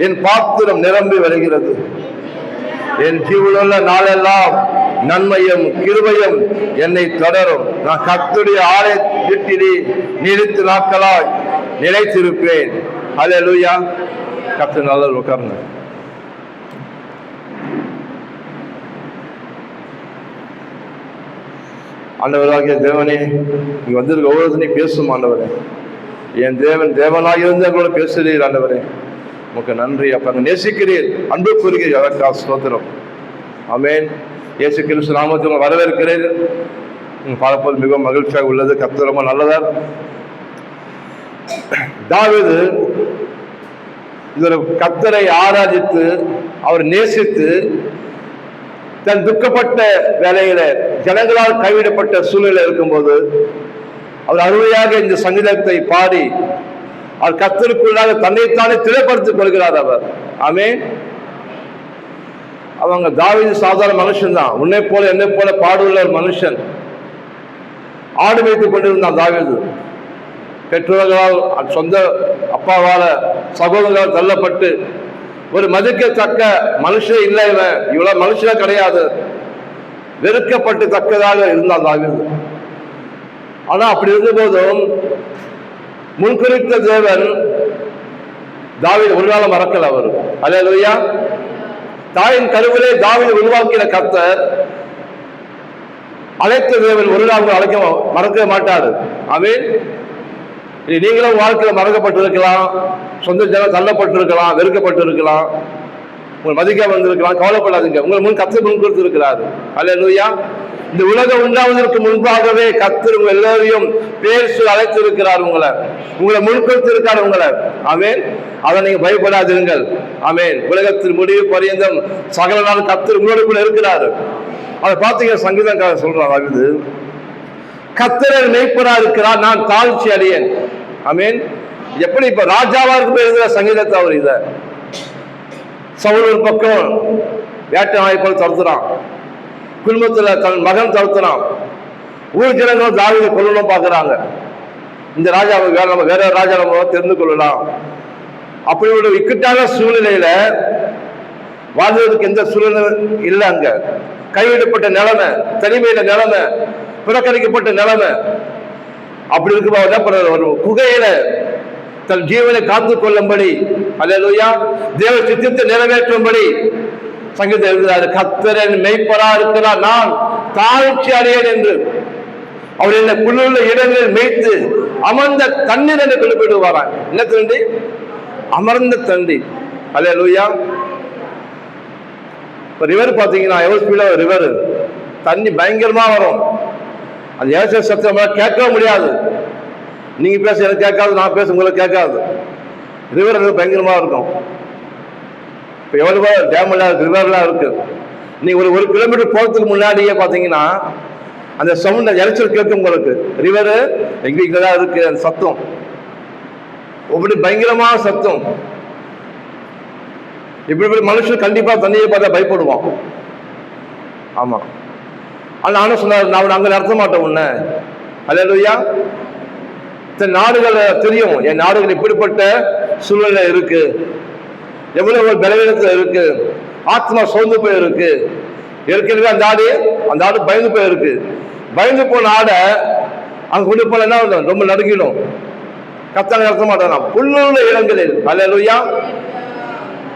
என் பாத்திரம் நிரம்பி வருகிறது. என் ஜீவனுள்ள நாளெல்லாம் நன்மையும் கிருபையும் என்னை தொடரும். நான் கர்த்தருடைய ஆலயத்திலே நீடித்த நாட்களாய் நிலைத்திருப்பேன். ஹல்லேலூயா. கர்த்தர் நல்லவர். உட்காருங்க. ஆண்டவராகிய தேவனே, நீங்க வந்திருக்க ஒவ்வொருத்தனையும் பேசும் ஆண்டவரே. என் தேவன் தேவனாக இருந்து எங்களோட பேசுகிறீர் ஆண்டவரே. உங்களுக்கு நன்றி. அப்ப நேசிக்கிறீர், அன்பு கூறுகிறீர், அதற்காக ஸ்தோத்திரம். ஆமென். இயேசு கிறிஸ்து நாமத்தில் வரவேற்கிறேன். பார்ப்பது மிகவும் மகிழ்ச்சியாக உள்ளது. கர்த்தர் ரொம்ப நல்லவர். தாவீது கர்த்தரை ஆராதித்து அவர் நேசித்து தன் துக்கப்பட்ட வேலையில ஜனங்களால் கைவிடப்பட்ட சூழ்நிலை இருக்கும்போது அவர் அருமையாக இந்த சங்கீதத்தை பாடி அவர் கர்த்தருக்குள்ளாக தன்னைத்தானே திரைப்படுத்திக் கொள்கிறார் அவர். ஆமென். அவங்க தாவீது சாதாரண மனுஷன் தான். உன்னை போல என்னை போல பாடுள்ள ஒரு மனுஷன். ஆடு வைத்துக் கொண்டிருந்தான் தாவீது. பெற்றோர்களால், சொந்த அப்பாவால, சகோதரர்களால் தள்ளப்பட்டு ஒரு மதிக்கத்தக்க மனுஷன் இல்லை. இவ்வளவு மனுஷனே கிடையாது. வெறுக்கப்பட்டு தக்கதாக இருந்தான் தாவீது. ஆனா அப்படி இருந்த போதும் முன்குறித்த தேவன் தாவீது ஒரு நாளும் மறக்கல. அவர் அல்லேலூயா. தாயின் கருவிலே தாவீது உருவாக்கின கர்த்தர் அழைத்த தேவன் ஒரு நாள் மறக்க மாட்டாரு. ஆமென். நீங்களும் வாழ்க்கையில் மறக்கப்பட்டிருக்கலாம், சொந்த ஜனம் தள்ளப்பட்டிருக்கலாம், வெறுக்கப்பட்டிருக்கலாம், உங்களை மதிக்க வந்திருக்கலாம். கவலைப்படாதீங்க. உங்களை முன் கர்த்தர் முன் கொடுத்திருக்கிறாரு. அல்லேலூயா. இந்த உலகம் உண்டாவதற்கு முன்பாகவே கர்த்தர் உங்க எல்லாரையும் பேர் சொல்லி அழைத்திருக்கிறார். உங்களை முன் கொடுத்திருக்காரு உங்களை. ஆமென். அதை நீங்க பயப்படாதீர்கள். ஆமென். உலகத்தின் முடிவு பரியந்தம் சகல நாள் கர்த்தர் உங்களோட இருக்கிறாரு. அதை பார்த்தீங்க. சங்கீதக்காரர் சொல்றாங்க, அது கர்த்தர் மெய்ப்பரா இருக்கிறார், நான் தாழ்ச்சி அடையேன். ஆமென். எப்படி இப்ப ராஜாவா இருக்கு எழுதுற சங்கீதத்தை அவர் இத சவுல் ஒரு பக்கம் வேட்டை நாய் போல துரத்துறான், குடும்பத்துல தன் மகன் துரத்துறான், ஊர் ஜனங்களும் தாவீதை கொல்லணும் பாக்குறாங்க. இந்த ராஜாவை நம்ம வேற ராஜா நம்ம தெரிந்து கொள்ளலாம். அப்படி ஒரு இக்கட்டான சூழ்நிலையில வாழ்வதற்கு எந்த சூழ்நிலை இல்லை. அங்க கைவிடப்பட்ட நிலைமை, தனிமையில நிலைமை, புறக்கணிக்கப்பட்ட நிலைமை. அப்படி இருக்கும்போது என்ன பண்றாரு? ஒரு குகையில தன் ஜீவனை காத்துக் கொள்ளும்படி, அல்லேலூயா, தேவ சித்தத்தை நிறைவேற்றும்படி சங்கீதம் எழுதுகிறாரு. கர்த்தரின் மெய்ப்பரா இருக்கிறார், நான் தாழ்ச்சி அடையேன் என்று. அவர் என்ன புல்லுள்ள இடங்களில் மேய்த்து அமர்ந்த தண்ணீர் என்று குறிப்பிடுவாரான். என்ன தண்டி? அமர்ந்த தண்டி. அல்லேலூயா. இப்ப ரிவர் பாத்தீங்கன்னா எவ்வளவு ஸ்பீடா ரிவர் தண்ணி பயங்கரமா வரும். அந்த ஏச சத்தம் கேட்க முடியாது. நீங்க பேச எனக்கு கேட்காது, நான் பேச உங்களுக்கு கேட்காது. ரிவர் பயங்கரமா இருக்கும். இப்ப எவ்வளவு டேம் எல்லாம் இருக்கு, ரிவர்லாம் இருக்கு. நீங்க ஒரு கிலோமீட்டர் போறதுக்கு முன்னாடியே பாத்தீங்கன்னா அந்த சவுண்ட் இறைச்சல் கேட்கும் உங்களுக்கு. ரிவர் இங்கதான் இருக்கு. அந்த சத்தம் அப்படி பயங்கரமான சத்தம். இப்படி மனுஷன் கண்டிப்பா தண்ணியை பார்த்தா பயப்படுவான். ஆமா. ஆனா நானும் சொன்னார், நான் அங்க நடத்த மாட்டேன் உன்ன. அல்லேலூயா. நாடுகள் தெரியும், என் நாடுகள் இப்படிப்பட்ட சூழ்நிலை இருக்கு, எவ்வளவு பலவீனத்துல இருக்கு, ஆத்மா சோர்ந்து போய் இருக்கு. ஏற்கனவே அந்த ஆடு பயந்து போய் இருக்கு. பயந்து போன ஆடை அங்க கொண்டு போன என்ன ரொம்ப நடுங்கிடும். கர்த்தர் நடத்த மாட்டாராம். புல்லுள்ள இடங்களில் அல்லேலூயா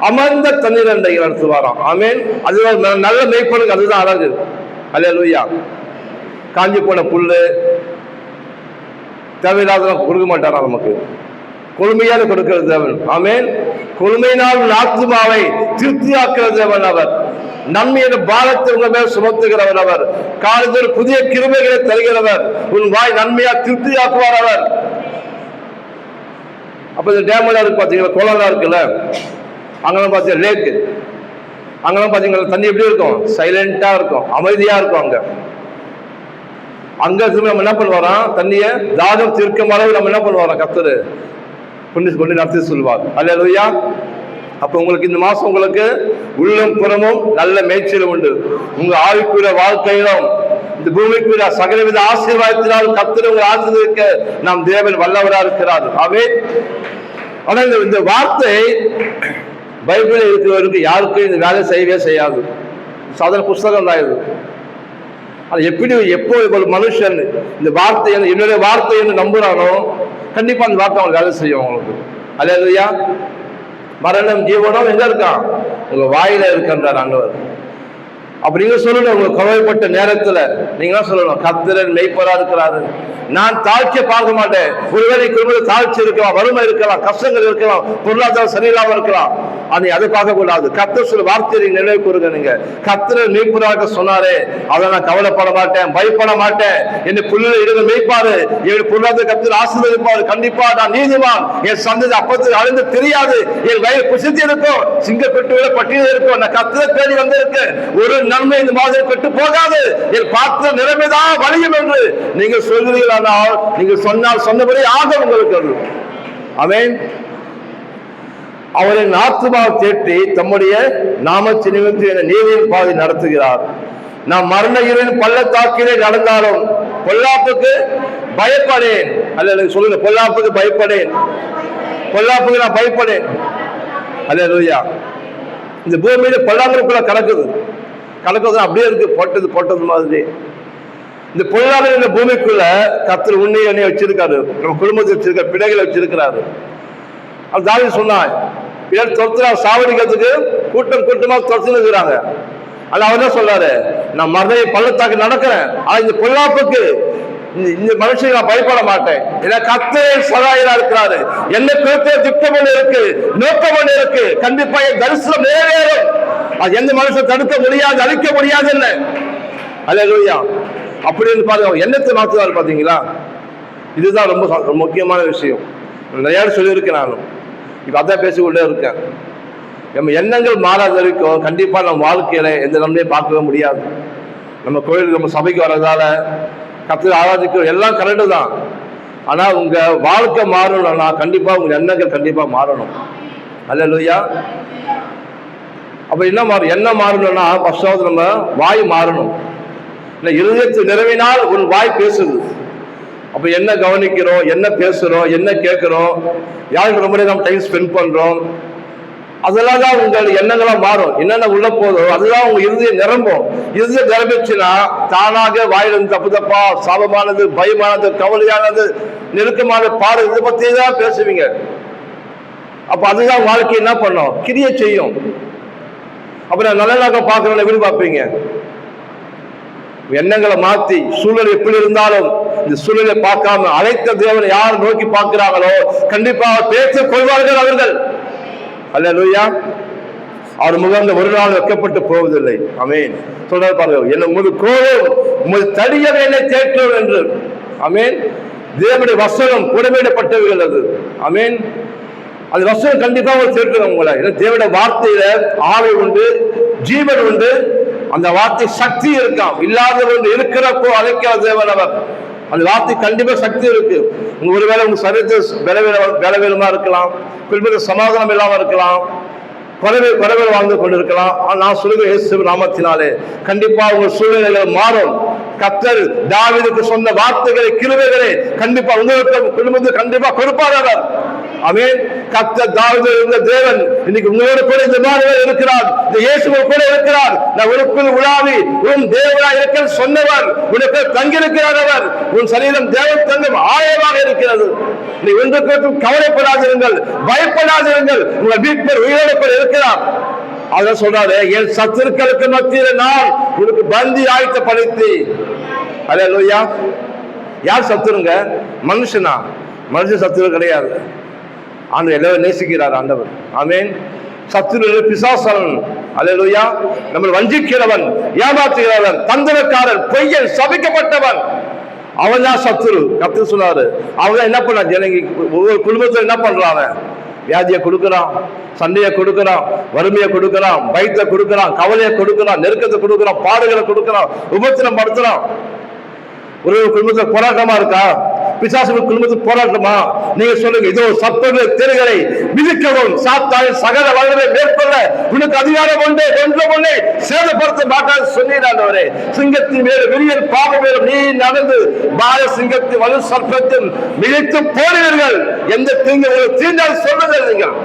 அமர்ந்த தண்ணீர் என்ற நடத்துவாராம். ஆமென். அதுதான் நல்ல மேய்ப்பனுக்கு அதுதான் அழகு. அல்லேலூயா. காஞ்சி போன புல்லு தேவையில்லாத கொடுக்க மாட்டாரா நமக்கு, கொழுமையாக கொடுக்கிற தேவன். ஆமென். கொழுமையினால் ஆத்துமாவை திருப்தியாக்குற தேவன் அவர். நன்மையான பாரத்தை உங்க மேல் சுமத்துகிறவர் அவர். காலத்தில் புதிய கிருபைகளை தருகிறவர். உன் வாய் நன்மையா திருப்தியாக்குவார் அவர். அப்ப இந்த டேம்ல இருக்கு பாத்தீங்களா, குளம்லாம் இருக்குல்ல, அங்கெல்லாம் பார்த்தீங்கன்னா லேக்கு, அங்கெல்லாம் பார்த்தீங்கன்னா தண்ணி எப்படி இருக்கும், சைலண்டா இருக்கும், அமைதியா இருக்கும். அங்க நம்ம என்ன பண்ணுவாராம், தண்ணியை தாகம் தீர்க்கும் அளவு நம்ம என்ன பண்ணுவாராம், கர்த்தர் கொண்டு நடத்தி சொல்வார். அல்லேலூயா. அப்ப உங்களுக்கு இந்த மாசம் உங்களுக்கு உள்ளம் புறமும் நல்ல மேய்ச்சல் உண்டு. உங்க ஆவிக்குரிய வாழ்க்கையிலும் இந்த பூமிக்குரிய சகலவித ஆசீர்வாதத்தினால் கர்த்தர் உங்களை ஆசீர்வதிக்க நாம் தேவன் வல்லவராக இருக்கிறார். ஆமென். ஆனா இந்த வார்த்தை பைபிளில் இருக்கிறவருக்கு யாருக்கும் இந்த வேலை செய்யவே செய்யாது. சாதாரண புஸ்தகம் தான் இது. அது எப்படி எப்போ ஒரு மனுஷன் இந்த வார்த்தை என்னுடைய வார்த்தை என்று நம்புறானோ கண்டிப்பா அந்த வார்த்தை அவங்க வேலை செய்யும் அவங்களுக்கு. அல்லேலூயா. மரணம் ஜீவனம் எங்க இருக்கான், உங்க வாயில இருக்கின்றார் ஆண்டவர். அப்ப நீங்க சொல்லணும், உங்களுக்கு கவலைப்பட்ட நேரத்துல நீங்க சொல்லணும், கர்த்தர் மெய்ப்பரா இருக்கிறாரு, நான் தாழ்ச்சியை பார்க்க மாட்டேன். ஒருவேளை குடும்பத்தில் தாழ்ச்சி இருக்கலாம், வறுமை இருக்கலாம், கஷ்டங்கள் இருக்கலாம், பொருளாதாரம் சரியில்லாம இருக்கலாம், அதை பார்க்க கூடாது. கர்த்தர் சொல்ல வார்த்தையை நினைவு கூறுங்க. நீங்க கர்த்தர் மெய்ப்பராக சொன்னாரே, அதை நான் கவலைப்பட மாட்டேன், பயப்பட மாட்டேன். என்னை புல்லில் இருந்து மெய்ப்பாரு, என் பொருளாதார கர்த்தர் ஆசீர்வதிப்பாரு. கண்டிப்பா நான் நீதிமான், என் சந்ததி அப்பத்தில் அழிந்து தெரியாது, என் வயது புசித்து இருக்கும், சிங்கப்பட்டு பட்டியல் இருக்கும், நான் கர்த்தரை தேடி வந்திருக்கேன், ஒரு நன்மை இந்த மாதிரி பெற்று போகாது, என் பார்த்த நிலைமைதான் வலியும் என்று நீங்க சொல்கிறீர்களானால் நீங்க சொன்னால் சொன்னபடி ஆக உங்களுக்கு அது. ஆமென். அவரின் ஆத்துமாவை தேற்றி தம்முடைய நாமத்தின் நிமித்தம் நீதியின் பாதை நடத்துகிறார். நாம் மரண இருளின் பள்ளத்தாக்கிலே நடந்தாலும் பொல்லாப்புக்கு பயப்படேன். அல்ல சொல்லுங்க, பொல்லாப்புக்கு பயப்படேன், பொல்லாப்புக்கு நான் பயப்படேன். அல்லேலூயா. இந்த பூமியில பொல்லாங்குக்குள்ள கலக்குது அப்படியே இருக்கு, போட்டது மாதிரி. இந்த பொல்லாத இந்த பூமிக்குள்ள கர்த்தர் உன்னை என்னைய வச்சிருக்காரு, நம்ம குடும்பத்தை வச்சிருக்காரு, பிள்ளைகளை வச்சிருக்கிறாரு. அது தாவீது சொன்னான், பிறர் துரத்துறா சாவடிக்கிறதுக்கு கூட்டமா துரத்துன்னு இருக்கிறாங்க. அது அவர் என்ன சொல்றாரு, நான் மரண பள்ளத்தாக்கு நடக்கிறேன், ஆனா இந்த பொல்லாப்புக்கு இந்த மனுஷன் நான் பயப்பட மாட்டேன். ஏன்னா கர்த்தர் சகாயரா இருக்கிறாரு, என்ன குறித்த திட்டம் ஒண்ணு இருக்கு, நோக்கம் ஒண்ணு இருக்கு. கண்டிப்பா என் தரிசனம் நிறைவேறும். அது எந்த மனுஷன் தடுக்க முடியாது, அழிக்க முடியாது. என்ன அல்லேலூயா. அப்படின்னு பாருங்க, எண்ணத்தை மாற்றுவார் பாத்தீங்களா. இதுதான் ரொம்ப முக்கியமான விஷயம். நிறைய சொல்லியிருக்கேன், நானும் இப்ப அதான் பேசிக்கொண்டே இருக்கேன். நம்ம எண்ணங்கள் மாறாத வரைக்கும் கண்டிப்பா நம்ம வாழ்க்கையில எந்த நன்மையும் பார்க்கவே முடியாது. நம்ம கோயிலுக்கு நம்ம சபைக்கு வர்றதால கர்த்தரை ஆராதிக்கிறோம், எல்லாம் கரெக்டு தான். ஆனா உங்க வாழ்க்கை மாறணும்னா கண்டிப்பா உங்க எண்ணங்கள் கண்டிப்பா மாறணும். அல்லேலூயா. அப்ப என்ன மாறும், என்ன மாறணும்னா ஃபர்ஸ்டாவது நம்ம வாய் மாறணும். இருதயத்தை நிறைவினால் உன் வாய் பேசுது. அப்ப என்ன கவனிக்கிறோம், என்ன பேசுறோம், என்ன கேட்கிறோம், யாருக்கு ரொம்ப நம்ம டைம் ஸ்பெண்ட் பண்றோம், அதெல்லாம் தான் உங்கள் எண்ணங்களா மாறும். என்னென்ன உள்ள போதும் அதுதான் உங்க இருதயம் நிரம்பும். இருதயம் நிரம்பிச்சுன்னா தானாக வாயிலிருந்து தப்பா சாபமானது, பயமானது, கவலையானது, நெருக்கமான பாடு, இதை பத்தி தான் பேசுவீங்க. அப்ப அதுதான் வாழ்க்கை என்ன பண்ணும், கிரிய செய்யும். அப்புறம் நல்ல பார்க்கறவங்க எப்படி பார்ப்பீங்க, எண்ணங்களை மாத்தி சூழல் எப்படி இருந்தாலும் இந்த சூழலை பார்க்காம அழைத்த தேவனை யார் நோக்கி பார்க்கிறாங்களோ கண்டிப்பா பேசிக் கொள்வார்கள் அவர்கள். அல்லேலூயா. அவர் முகந்த ஒரு நாள் வைக்கப்பட்டு போவதில்லை. ஆமென். சொல்றாரு பாருங்க, என்ன உமது கோலம் உமது தடியவை என்னை தேற்றும் என்று. ஆமென். தேவனுடைய வசனம் புடமையிடப்பட்டவைகள் அது. ஆமென். அந்த வசனம் கண்டிப்பா ஒரு தேற்றும் உங்களை. தேவனுடைய வார்த்தையில ஆவி உண்டு, ஜீவன் உண்டு, அந்த வார்த்தை சக்தி இருக்காம். இல்லாத ஒன்று இருக்கிறப்போ அழைக்கிற தேவன் அவர். அந்த வார்த்தை கண்டிப்பா சக்தி இருக்கு. ஒருவேளை உங்க சரீரத்தில் பலவீனமா இருக்கலாம், குடும்பத்தில் சமாதானம் இல்லாம இருக்கலாம், குறைவில் வாழ்ந்து கொண்டிருக்கலாம். நான் சொல்லுகிற இயேசு நாமத்தினாலே கண்டிப்பா உங்க சூழ்நிலைகள் மாறும். கர்த்தர் தாவீதுக்கு சொன்ன வார்த்தைகளை, கிருபைகளை கண்டிப்பா உங்களுக்கு குடும்பத்துக்கு கண்டிப்பா கொடுப்பார் அவர். ஆமென். கர்த்தர் தாவீது இருந்த தேவன் இன்னைக்கு உங்களோட கூட இந்த மாதிரி இருக்கிறார். இந்த இயேசுவோடு கூட இருக்கிறார். நான் உனக்குள் உலாவி உன் தேவனாய் இருக்க சொன்னவர், உனக்கு தங்கியிருக்கிறார் அவர். உன் சரீரம் தேவ தங்கம் ஆயமாக இருக்கிறது. நீ ஒன்றுக்கு கவலைப்படாதிருங்கள், பயப்படாதிருங்கள். உங்கள் வீட்டில் உயிரோடு கூட இருக்கிறார். அதான் சொல்றாரு, என் சத்துருக்களுக்கு மத்தியில் நான் உனக்கு பந்தி ஆயத்தப்படுத்தி. அல்லேலூயா. யார் சத்துருங்க? மனுஷனா? மனுஷன் சத்துரு கிடையாது. ஆண்டவர் எல்லாரும் நேசிக்கிறார் ஆண்டவர். ஆமென். சத்துரு பிசாசன். அல்லேலூயா. நம்மளை வஞ்சிக்கிறவன், ஏமாற்றுகிறவன், தந்திரக்காரன், பொய்யன், சபிக்கப்பட்டவன், அவன் தான் சத்துரு. கர்த்தர் சொன்னாரு. அவன் என்ன பண்ண ஜனங்க ஒவ்வொரு குடும்பத்தில் என்ன பண்றான்? வியாதியை கொடுக்கிறான், சண்டையை கொடுக்கிறான், வறுமையை கொடுக்கிறான், பயத்தை கொடுக்கிறான், கவலையை கொடுக்கிறான், நெருக்கத்தை கொடுக்கிறான், பாடுகளை கொடுக்கிறான், உபத்திரம் படுத்துறான். ஒரு குடும்பத்தில் போராட்டமா இருக்கா? பிசாசு குடும்பத்துக்கு போராட்டமா? நீங்க சொல்லுங்க, இதோ சத்துருவின் தேர்களை மிதிக்கவும் சாத்தானின் சகல வல்லமை மேற்கொள்ள உனக்கு அதிகாரம் உண்டு, ஒன்றை சேதப்படுத்த மாட்டாது சொன்னீராண்டவரே. சிங்கத்தின் மேல் விரியல் பாம்பு மேலும் நீ நடந்து பாய சிங்கத்தின் வலு சர்ப்பத்தின் மிதித்து போடுவீர்கள். எந்த தீங்கு தீண்டால் சொல்லுங்கள். நீங்கள்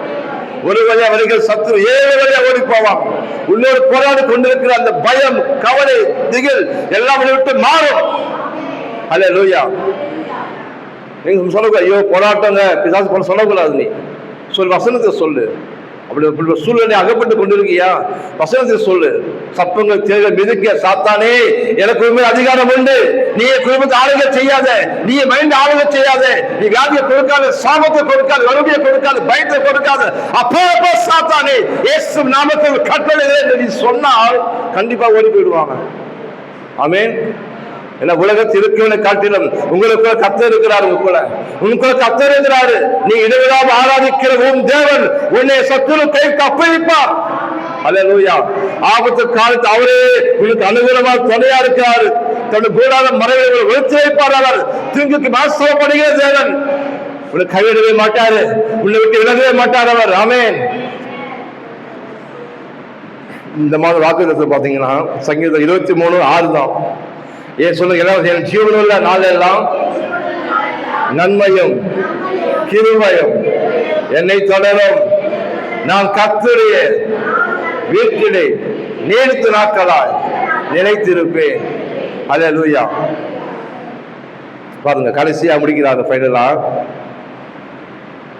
ஒரு வழியா வருகிற சத்துரு 7 வழியா ஓடி போவான். உள்ளோடு போராடி கொண்டிருக்கிற அந்த பயம், கவலை, திகில் எல்லாம் விட்டு மாறும். அல்லேலூயா. நீங்க சொல்லக்கூடாது, ஐயோ போராட்டங்க பிசாசு போல சொல்லக்கூடாது. நீ சொல், வசனத்தை சொல்லு. அப்படி சூழ்நிலை அகப்பட்டு கொண்டிருக்கியா? வசனத்தை சொல்லு. சப்பங்கள் தேர்தல் மிதிக்க சாத்தானே எனக்கு உண்மை அதிகாரம் உண்டு. நீ குடும்பத்தை ஆளுகை செய்யாத, நீ மைண்ட் ஆளுகை செய்யாத, நீ வியாதியை கொடுக்காத, சாபத்தை கொடுக்காத, வறுமையை கொடுக்காத, பயத்தை கொடுக்காத. அப்போ சாத்தானே இயேசு நாமத்தில் கட்டளை என்று நீ சொன்னால் கண்டிப்பா ஓடி போயிடுவாங்க. ஆமென். ஏன்னா உலகத்தில் இருக்கவனை காட்டிலும் உங்களுக்கு கர்த்தர் இருக்கிறார். உங்களுக்கு கர்த்தர் இருக்கிறாரு. நீ இடைவிடாம ஆராதிக்கிற உன் தேவன் உன்னை சத்துரு கை தப்புவிப்பார். அல்லேலூயா. ஆபத்து காலத்து அவரே உனக்கு அனுகூலமாக துணையா இருக்கிறாரு. தன்னுடைய கூடாத மறைகளை ஒழித்து வைப்பார். அவர் தீங்குக்கு மாசப்படுகிற தேவன். உனக்கு கைவிடவே மாட்டாரு, உன்னை விட்டு விலகவே மாட்டார் அவர். ஆமென். இந்த மாதிரி வாக்குத்தத்தை பாத்தீங்கன்னா சங்கீதம் 23:6 தான். ஏன் சொல்லுங்க, என் ஜீவனுள்ள நாளெல்லாம் நன்மையும் கிருபையும் என்னை தொடரும். நான் கர்த்தருடைய வீட்டிலே நீடித்த நாட்களாய் நிலைத்திருப்பேன். அல்லேலூயா. பாருங்க, கடைசியா முடிக்கிறாரு ஃபைனலா.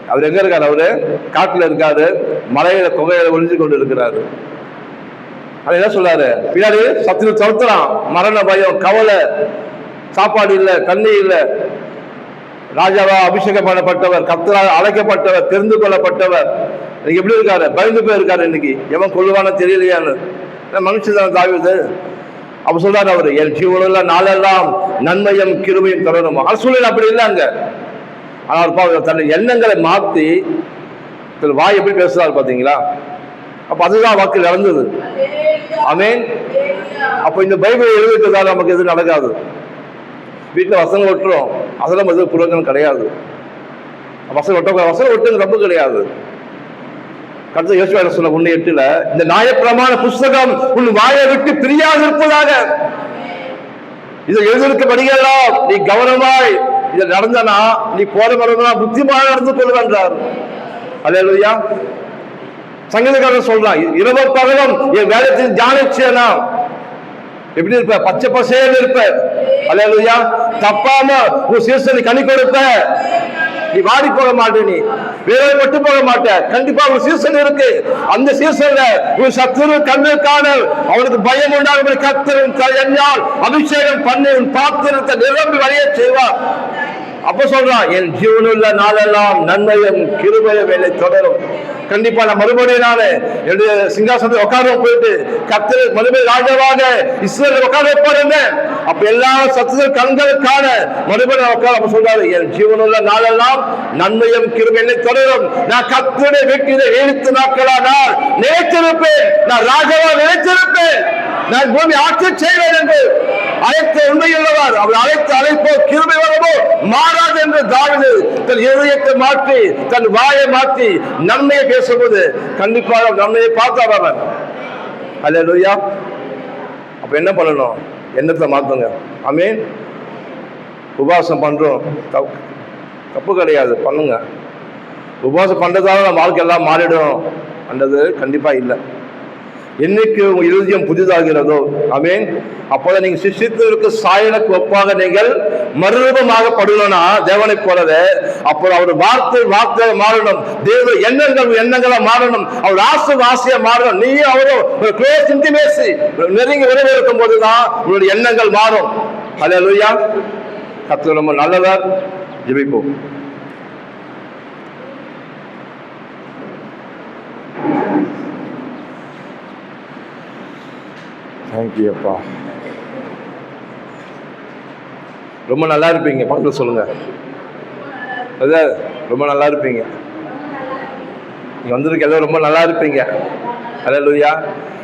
அவர் எங்க இருக்காரு? அவரு காட்டுல இருக்காரு, மலையில குகையில ஒளிஞ்சு கொண்டு இருக்கிறாரு. அது என்ன சொல்றாரு? பின்னாடி சத்துரு துரத்துறான். மரண பயம், கவலை, சாப்பாடு இல்லை, தண்ணி இல்லை. ராஜாவா அபிஷேகம் பண்ணப்பட்டவர், கர்த்தரால் அழைக்கப்பட்டவர், தெரிந்து கொள்ளப்பட்டவர் எப்படி இருக்காரு? பயந்து போய் இருக்காரு. இன்னைக்கு எவன் கொள்ளுவான தெரியலையான்னு. மனுஷன் தான் தாவீது. அப்ப சொல்றாரு அவரு, என் ஜீவனுள்ள நாளெல்லாம் நன்மையும் கிருபையும் தொடரும். சூழ்நிலை அப்படி இல்லை அங்க. ஆனால் தன்னை எண்ணங்களை மாத்தி வாய் எப்படி பேசுறாரு பாத்தீங்களா? அப்ப அதுதான் வாக்கு நடந்தது. ஆமென். அப்ப இந்த பைபிள் எழுதிட்டதால நமக்கு எதுவும் நடக்காது. வீட்டுல வசனம் ஒட்டுறோம், அதெல்லாம் எதுவும் புரோஜனம் கிடையாது. வசனம் ஒட்டுங்க ரொம்ப கிடையாது. கர்த்தர் யோசுவா சொன்ன 1:8 இந்த நியாயப்பிரமாண புஸ்தகம் உன் வாயை விட்டு பிரியாது இருப்பதாக. இதை எழுதியிருக்கப்படுகிறோம், நீ கவனமாய் இதை நடந்தனா நீ போற வரணும், புத்திமாக நடந்து கொள்ளுவென்றார். அல்லேலூயா. சங்கீதக்காரன் சொல்றான், இரவு பகலும் என் வேதத்தில் தியானிச்சேனா எப்படி இருப்ப? பச்சை பசேன்னு இருப்ப. அல்லேலூயா. தப்பாம உன் சீசனை கனி கொடுப்ப. நீ வாடி போக மாட்டே, நீ வேற விட்டு போக மாட்ட. கண்டிப்பா ஒரு சீசன் இருக்கு. அந்த சீசன்ல உன் சத்துரு கண்ணு காண அவனுக்கு பயம் உண்டாகும். கர்த்தர் என்னால் அபிஷேகம் பண்ணி உன் பாத்திரத்தை நிரம்பி வழிய செய்வார். அப்ப சொல்றான், என் ஜீவனுள்ள நாளெல்லாம் நன்மையும் கிருபையும் என்னை தொடரும். கண்டிப்பா நான் மறுபடியும் நானு என்னுடைய சிங்காசனத்தை உட்கார போயிட்டு கர்த்தர் மறுபடியும் ராஜாவாக இஸ்ரவேல் உட்கார வைப்பார். அப்ப எல்லா சத்துரு கண்களுக்கான மறுபடியும் உட்கார. அப்ப சொல்றாரு, என் ஜீவனுள்ள நாளெல்லாம் நன்மையும் கிருபையும் என்னை தொடரும். நான் கர்த்தருடைய வீட்டிலே 7 நாட்களா நான் நிலைத்திருப்பேன். நான் ராஜாவா நிலைத்திருப்பேன். நான் பூமி ஆட்சி செய்வேன் என்று அழைத்த உண்மையுள்ளவர். அவர் அழைத்த அழைப்போ கிருபை வரவோ மாறாது என்று தாவீது தன் இதயத்தை மாற்றி தன் வாயை மாற்றி நன்மையை பேசும்போது கண்டிப்பாக நன்மையை பார்த்தார் அவர். அல்லேலூயா. அப்ப என்ன பண்ணணும்? எண்ணத்தை மாற்றுங்க. ஆமென். உபவாசம் பண்ணுறோம், தப்பு கிடையாது, பண்ணுங்க. உபவாசம் பண்ணுறதால நம்ம வாழ்க்கை எல்லாம் மாறிடும் என்றது கண்டிப்பாக இல்லை. என்னைக்கு உங்க இருதயம் புதிதாகிறதோ, ஆமென், அப்போதான் நீங்க சிஷ்யத்திற்கு சாயலுக்கு ஒப்பாக நீங்கள் மறுரூபமாக படுகணும்னா தேவனை போலவே, அப்போ அவர் வார்த்தை மாறணும், தேவ எண்ணங்களா மாறணும், அவர் ஆசையா மாறணும். நீயும் அவரும் ஒரு க்ளோஸ் இன்டிமேசி, நெருங்கி உறவு இருக்கும் போதுதான் உங்களுடைய எண்ணங்கள் மாறும். ஹல்லேலூயா. கர்த்தர் ரொம்ப நல்லவர். ஜெபிப்போம். தேங்க்யூ அப்பா. ரொம்ப நல்லா இருப்பீங்க. பக்கத்தில் சொல்லுங்க. அதான் ரொம்ப நல்லா இருப்பீங்க. நீங்க வந்திருக்க எல்லாம் ரொம்ப நல்லா இருப்பீங்க. ஹல்லேலூயா.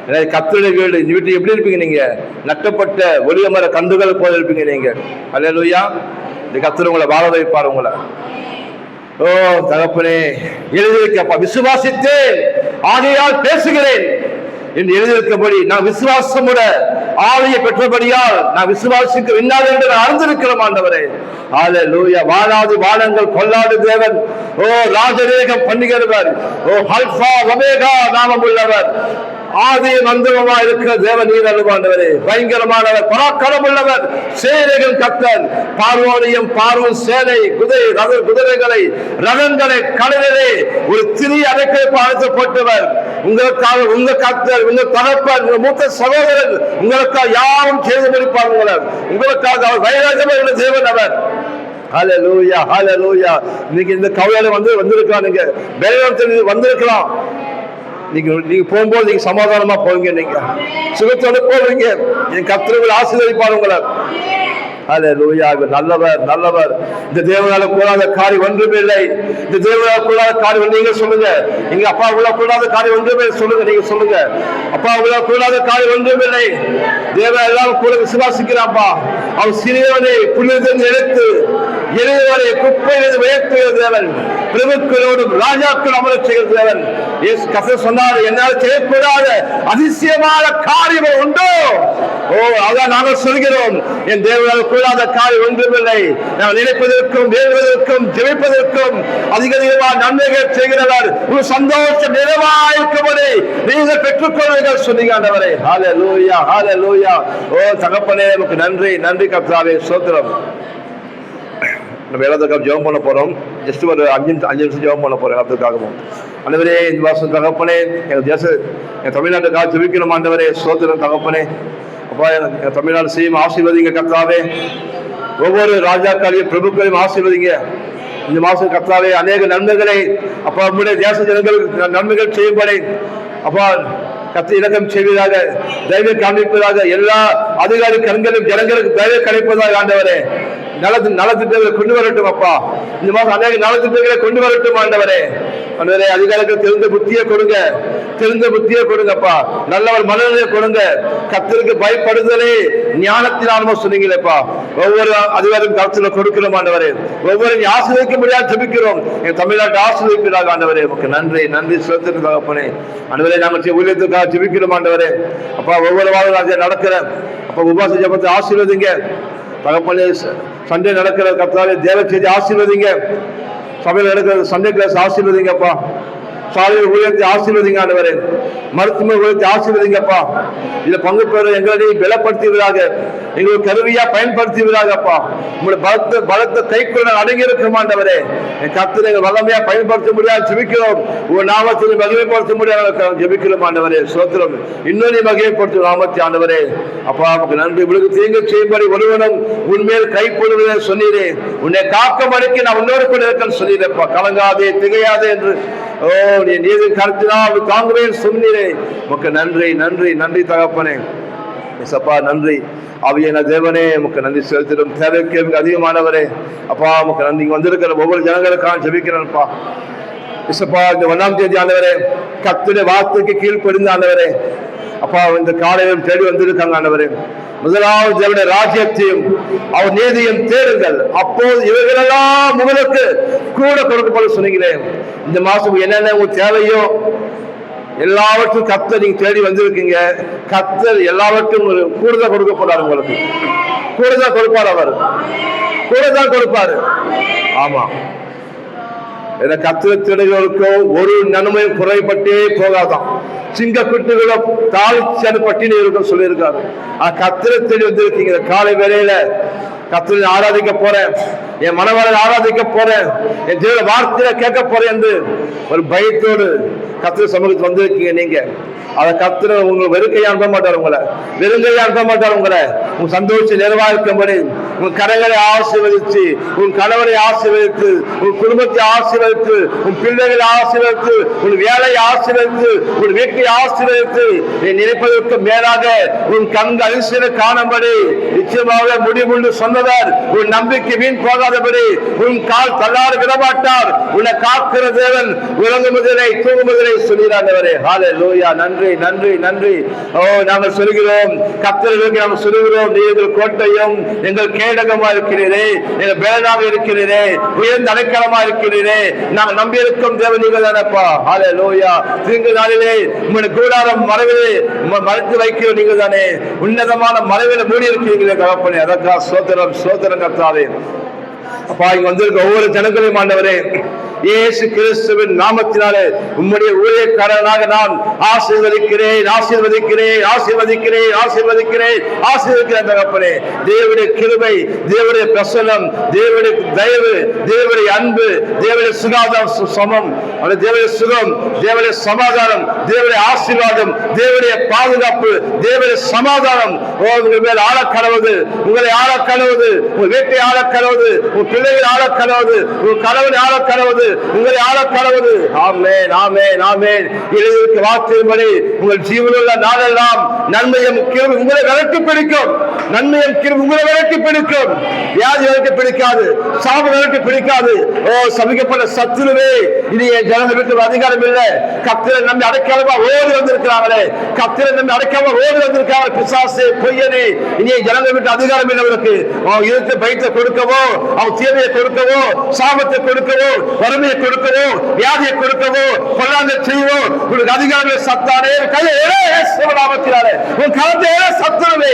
ஏன்னா கர்த்தருடைய வீடு, இந்த வீட்டு எப்படி இருப்பீங்க நீங்க? நட்டப்பட்ட ஒளிய மர கன்றுகள் போல இருப்பீங்க நீங்க. ஹல்லேலூயா. இந்த கர்த்தர் உங்களை வாழ வைப்பார் உங்களை. ஓ தகப்பனே, எழுதியிருக்கப்பா, விசுவாசித்தேன் ஆகையால் பேசுகிறேன் என்று எழுதியிருக்கபடி நான் விசுவாசமுட ஆவியை பெற்றபடியால் நான் விசுவாசிக்க விண்ணாது என்று நான் அறிந்திருக்கிறோம் ஆண்டவரே. ஹல்லேலூயா. வாழாது வாழங்கள் கொல்லாது தேவன், ஓ ராஜரேகம் பண்ணுகிறவர், ஓ அல்பா ஒமேகா நாமம் உள்ளவர், ஆதியும் அந்தமுமா இருக்கிற தேவன் நீர் அனுபவந்தவரே. பயங்கரமானவர், பராக்கிரமம் உள்ளவர், சேனைகள் கர்த்தர், பார்வோனையும் பார்வோன் சேனை குதிரைகளை ரதங்களை கடலிலே ஒரு திரி அடைக்கலைப்பு அழைக்கப்பட்டவர். உங்களுக்காக உங்க கர்த்தர், உங்க தகப்பன், உங்க மூத்த சகோதரன் உங்களுக்காக யாரும் செய்து முடிப்பார். உங்களுக்காக அவர் வைராகியமான தேவன் அவர். ஹல்லேலூயா, ஹல்லேலூயா. இன்னைக்கு இந்த கவலையில வந்திருக்கலாம், நீங்க பெலவீனத்தில் வந்திருக்கலாம். நீங்க போகும்போது நீங்க சமாதானமா போவீங்க, நீங்க சுகத்தோட போவீங்க. என் கர்த்தர் ஆசீர்வதிப்பார் உங்களை. ஹல்லேலூயா. நல்லவர், நல்லவர். இந்த தேவனால கூடாத காரியம் ஒன்றுமே இல்லை. இந்த தேவனால கூடாத காரியம் நீங்க சொல்லுங்க. நீங்க அப்பா உள்ள கூடாத காரியம் ஒன்றுமே சொல்லுங்க. நீங்க சொல்லுங்க, அப்பா உள்ள கூடாத காரியம் ஒன்றுமே இல்லை. தேவன் எல்லாம் கூட விசுவாசிக்கிறான்பா. அவன் சிறியவனை புனிதன் எடுத்து எளியவரை குப்பையிலிருந்து உயர்த்துகிற தேவன், பிரபுக்களோடும் ராஜாக்கள் அமர செய்கிற தேவன். கர்த்தர் சொன்னார், என்னால் செய்யக்கூடாத அதிசயமான காரியம் உண்டோ? ஓ, அதான் நாங்கள் சொல்கிறோம், என் தேவனால் கூடாத காரியம் ஒன்றுமில்லை. நாம் நினைப்பதற்கும் வேண்டுவதற்கும் ஜெபிப்பதற்கும் அதிகமாக நன்மைகள் செய்கிறவர். ஒரு சந்தோஷம் நிறைவாயிருக்கும்படி நீங்கள் பெற்றுக்கொள்வீர்கள் சொன்னீங்க ஆண்டவரே. ஹல்லேலூயா, ஹல்லேலூயா. ஓ தகப்பனே, நமக்கு நன்றி, நன்றி கர்த்தாவே, ஸ்தோத்திரம். நம்ம எல்லாத்துக்காக ஜெபம் பண்ண போறோம். ஜஸ்ட் ஒரு 5 நிமிஷம் ஜெபம் பண்ண போறோம் எல்லாத்துக்காகவும். ஆண்டவரே, இந்த வருஷம் தகப்பனே, என் தமிழ்நாட்டுக்காக ஜெபிக்கணும் ஆண்டவரே. ஸ்தோத்திரம் தகப்பனே. அப்பா, என் தமிழ்நாடு செய்யும் ஆசீர்வதிங்க கர்த்தாவே. ஒவ்வொரு ராஜாக்களையும் பிரபுக்களையும் ஆசீர்வதிங்க. இந்த மாசம் கர்த்தாவே அநேக நன்மைகளை அப்பா நம்முடைய தேச ஜனங்களுக்கு நன்மைகள் செய்யும்படி அப்பா கர்த்தர் இலக்கம் செய்வதாக, தயவு காண்பிப்பதாக, எல்லா அதிகாரி கண்களும் ஜனங்களுக்கு தயவு கிடைப்பதாக ஆண்டவரே. நலத்திட்டங்களை கொண்டு வரட்டும் அப்பா. இந்த மாதம் அநேக நலத்திட்டங்களை கொண்டு வரட்டும் ஆண்டவரே. ஆண்டவரே, அதிகாரிகளுக்கு தெரிந்த புத்தியை கொடுங்க, தெரிந்த புத்தியை கொடுங்கப்பா. நல்லவர் மனநிலையை கொடுங்க. கர்த்தருக்கு பயப்படுதலே ஞானத்தினாலுமோ சொன்னீங்களேப்பா. ஒவ்வொரு அதிகாரியும் கருத்துல கொடுக்கிறோம் ஆண்டவரே. ஒவ்வொரு ஆசீர்வதிக்க முடியாது ஜெபிக்கிறோம். என் தமிழ்நாட்டை ஆசீர்வதிப்பதாக ஆண்டவரே. உங்களுக்கு நன்றி, நன்றி செலுத்துறது தகப்பனே. ஆண்டவரே, நாங்கள் ஊழியத்துக்காக ஜெபிக்கிறோம் ஆண்டவரே. அப்பா, ஒவ்வொரு வாரம் நடக்கிற அப்ப உபவாச ஜெபத்தை ஆசீர்வதிங்க தகப்பனே. சண்டே நடக்கிற கர்த்தாவே தேவ செய்தி ஆசீர்வதிங்க. சபையில் நடக்கிற சண்டே கிளாஸ் ஆசீர்வதிங்கப்பா. சாலையில் ஊழியத்தை ஆசீர்வதிங்க ஆண்டவரே. மருத்துவ ஊழியத்தை ஆசீர்வதிங்கப்பா. இதை பங்கு பெற எங்களை பலப்படுத்துவதாக, எங்களுக்கு கருவியா பயன்படுத்துவதாகப்பா. உங்களுடைய பலத்தை கைக்குள்ள அடங்கி இருக்கும் ஆண்டவரே. என் கர்த்தரை எங்கள் வல்லமையா பயன்படுத்த முடியாது ஜெபிக்கிறோம். ஒரு நாமத்தை மகிமைப்படுத்த முடியாது ஜெபிக்கிறோம் ஆண்டவரே. ஸ்தோத்திரம். இன்னொரு மகிமைப்படுத்தும் நாமத்தை ஆண்டவரே. அப்பா, நமக்கு நன்றி. உங்களுக்கு தீங்கு செய்யும்படி ஒருவனும் உன்மேல் கைப்படுவதை சொன்னீரே. உன்னை காக்கும்படிக்கு நான் உன்னோடு கூட இருக்கேன்னு சொன்னீரப்பா. கலங்காதே, திகையாதே என்று ஓ நீ நீதி கருத்தினால் தாங்குவேன் சொன்னீரே. உமக்கு நன்றி, நன்றி, நன்றி தகப்பனே. சப்பா நன்றி. ஆவியான தேவனே, உமக்கு நன்றி செலுத்திடும். தேவைக்கு அதிகமானவரே அப்பா, உமக்கு நன்றி. இங்க வந்திருக்கிற ஒவ்வொரு ஜனங்களுக்காக ஜெபிக்கிறேன்ப்பா. இசப்பா, இந்த 1ஆம் தேதி ஆண்டவரே, கர்த்தருடைய வார்த்தைக்கு கீழ்ப்படிந்த ஆண்டவரே அப்பா, இந்த காலையிலும் தேடி வந்திருக்காங்க ஆண்டவரே. முதலாவது தேவனுடைய ராஜ்யத்தையும் அவர் நீதியும் தேடுங்கள், அப்போது இவைகளெல்லாம் உங்களுக்கு கூட கொடுக்கப்பட சொன்னீங்களே. இந்த மாசம் என்னென்ன உங்களுக்கு தேவையோ எல்லாவற்றும் கர்த்தர் நீங்க தேடி வந்திருக்கீங்க. கர்த்தர் எல்லாவற்றும் கூடுதல் கொடுக்க போறாரு. உங்களுக்கு கூடுதல் கொடுப்பார். அவர் கூடுதல் கொடுப்பாரு. ஆமா, கர்த்தர் தேடுகிறவர்களுக்கோ ஒரு நன்மையும் குறைபட்டே போகாதான். சிங்க குட்டிகளோ தாழ்ச்சி பட்டினி இருக்கும் சொல்லியிருக்காரு. கர்த்தரை தேடி வந்திருக்கீங்க. காலை வேளையில கர்த்தரை ஆராதிக்க போறேன், என் மனவரை ஆராதிக்க போறேன், என் தேவ வார்த்தையில கேட்க போறேன் என்று ஒரு பயத்தோடு கர்த்தர் சமூகத்துக்கு வந்திருக்கீங்க. நீங்க அதை கர்த்தர் உங்களுக்கு வெறுக்கையை அனுப்ப மாட்டார். உங்களை வெறுங்கையை அனுப்ப மாட்டார். உங்க சந்தோஷம் நிறைவாக இருக்கும்படி உன் கரங்களை ஆசீர்வதித்து, உன் கணவரை ஆசீர்வதித்து, உன் குடும்பத்தை ஆசீர்வதித்து, உன் பிள்ளைகளை ஆசீர்வதித்து, உன் வேலையை ஆசீர்வதித்து, உன் வீட்டை ஆசீர்வதித்து, நீ நினைப்பதற்கு மேலாக உன் கண்கள் அதிசயம் காணும்படி நிச்சயமாக முடிவுண்டு சொன்னவர். உன் நம்பிக்கை வீண் போகாதபடி உன் கால் தள்ளாறு விடமாட்டார். உன்னை காக்கிற தேவன் உறங்குமுதலை தூங்குமுதலை சொல்கிறாண்டவரே. ஹல்லேலூயா. நன்றி நன்றி நன்றி. ஓ, நாங்கள் சொல்கிறோம், கர்த்தருக்கு நாங்கள் சொல்கிறோம், நீங்கள் கோட்டையும் எங்கள் கேடகமா இருக்கிறீரே, எங்கள் பேலனாக இருக்கிறீரே, உயர்ந்த அடைக்கலமா இருக்கிறீரே. நாங்கள் நம்பி இருக்கும் தேவன் நீங்கள் தானப்பா. ஹல்லேலூயா. தீங்கு நாளிலே உங்களுடைய கூடாரம் மறைவிலே மறைத்து வைக்கிற நீங்கள் தானே. உன்னதமான மறைவில மூடி இருக்கிறீங்களே தகப்பனே. அதற்காக சோதரம் சோதரம் கர்த்தாவே. அப்பா, இங்க வந்திருக்க ஒவ்வொரு ஜனங்களையும் ஆண்டவரே, இயேசு கிறிஸ்துவின் நாமத்தினாலே உம்முடைய ஊழியக்காரனாக நான் ஆசீர்வதிக்கிறேன் ஆசீர்வதிக்கிறேன் ஆசீர்வதிக்கிறேன் ஆசீர்வதிக்கிறேன் ஆசீர்வதிக்கிறேன் தகப்பனே. தேவனுடைய கிருபை, தேவனுடைய பிரசன்னம், தேவனுடைய தயவு, தேவனுடைய அன்பு, தேவனுடைய சுகாதாரம் சமம், தேவனுடைய சுகம், தேவனுடைய சமாதானம், தேவனுடைய ஆசீர்வாதம், தேவனுடைய பாதுகாப்பு, தேவனுடைய சமாதானம் உங்கள் மேல் ஆழ கலவது, உங்களை ஆழ கலவது, உங்கள் வீட்டை ஆழ கலவது, உங்கள் பிள்ளைகள் ஆழ கலவது, உங்கள் கணவனை ஆழ கலவது, உங்களை ஆள கடவுது. ஆமென் ஆமென் ஆமென். எழுதியிருக்க வார்த்தையின்படி உங்கள் ஜீவனுள்ள நாளெல்லாம் நன்மையும் கிருபை உங்களை விரட்டி பிடிக்கும். நன்மையும் கிருபை உங்களை விரட்டி பிடிக்கும். வியாதி விரட்டி பிடிக்காது, சாப விரட்டி பிடிக்காது. ஓ, சபிக்கப்பட்ட சத்துருவே, இனி என் ஜனங்களுக்கு அதிகாரம் இல்லை. கர்த்தரை நம்பி அடைக்காம ஓடி வந்திருக்கிறாங்களே, கர்த்தரை நம்பி அடைக்காம ஓடி வந்திருக்காங்க பிசாசே, பொய்யனே, இனி என் ஜனங்களுக்கு அதிகாரம் இல்லை. அவருக்கு இருக்க பயத்தை கொடுக்கவோ, அவன் தீமையை கொடுக்கவோ, சாபத்தை கொடுக்கவோ, வறுமையை கொடுக்கவோ, வியாதியை கொடுக்கவோ, பொல்லாங்கை செய்வோ உங்களுக்கு அதிகாரம் சத்தானே. கையை நாமத்தினாலே உன் கலத்தை சத்துருவே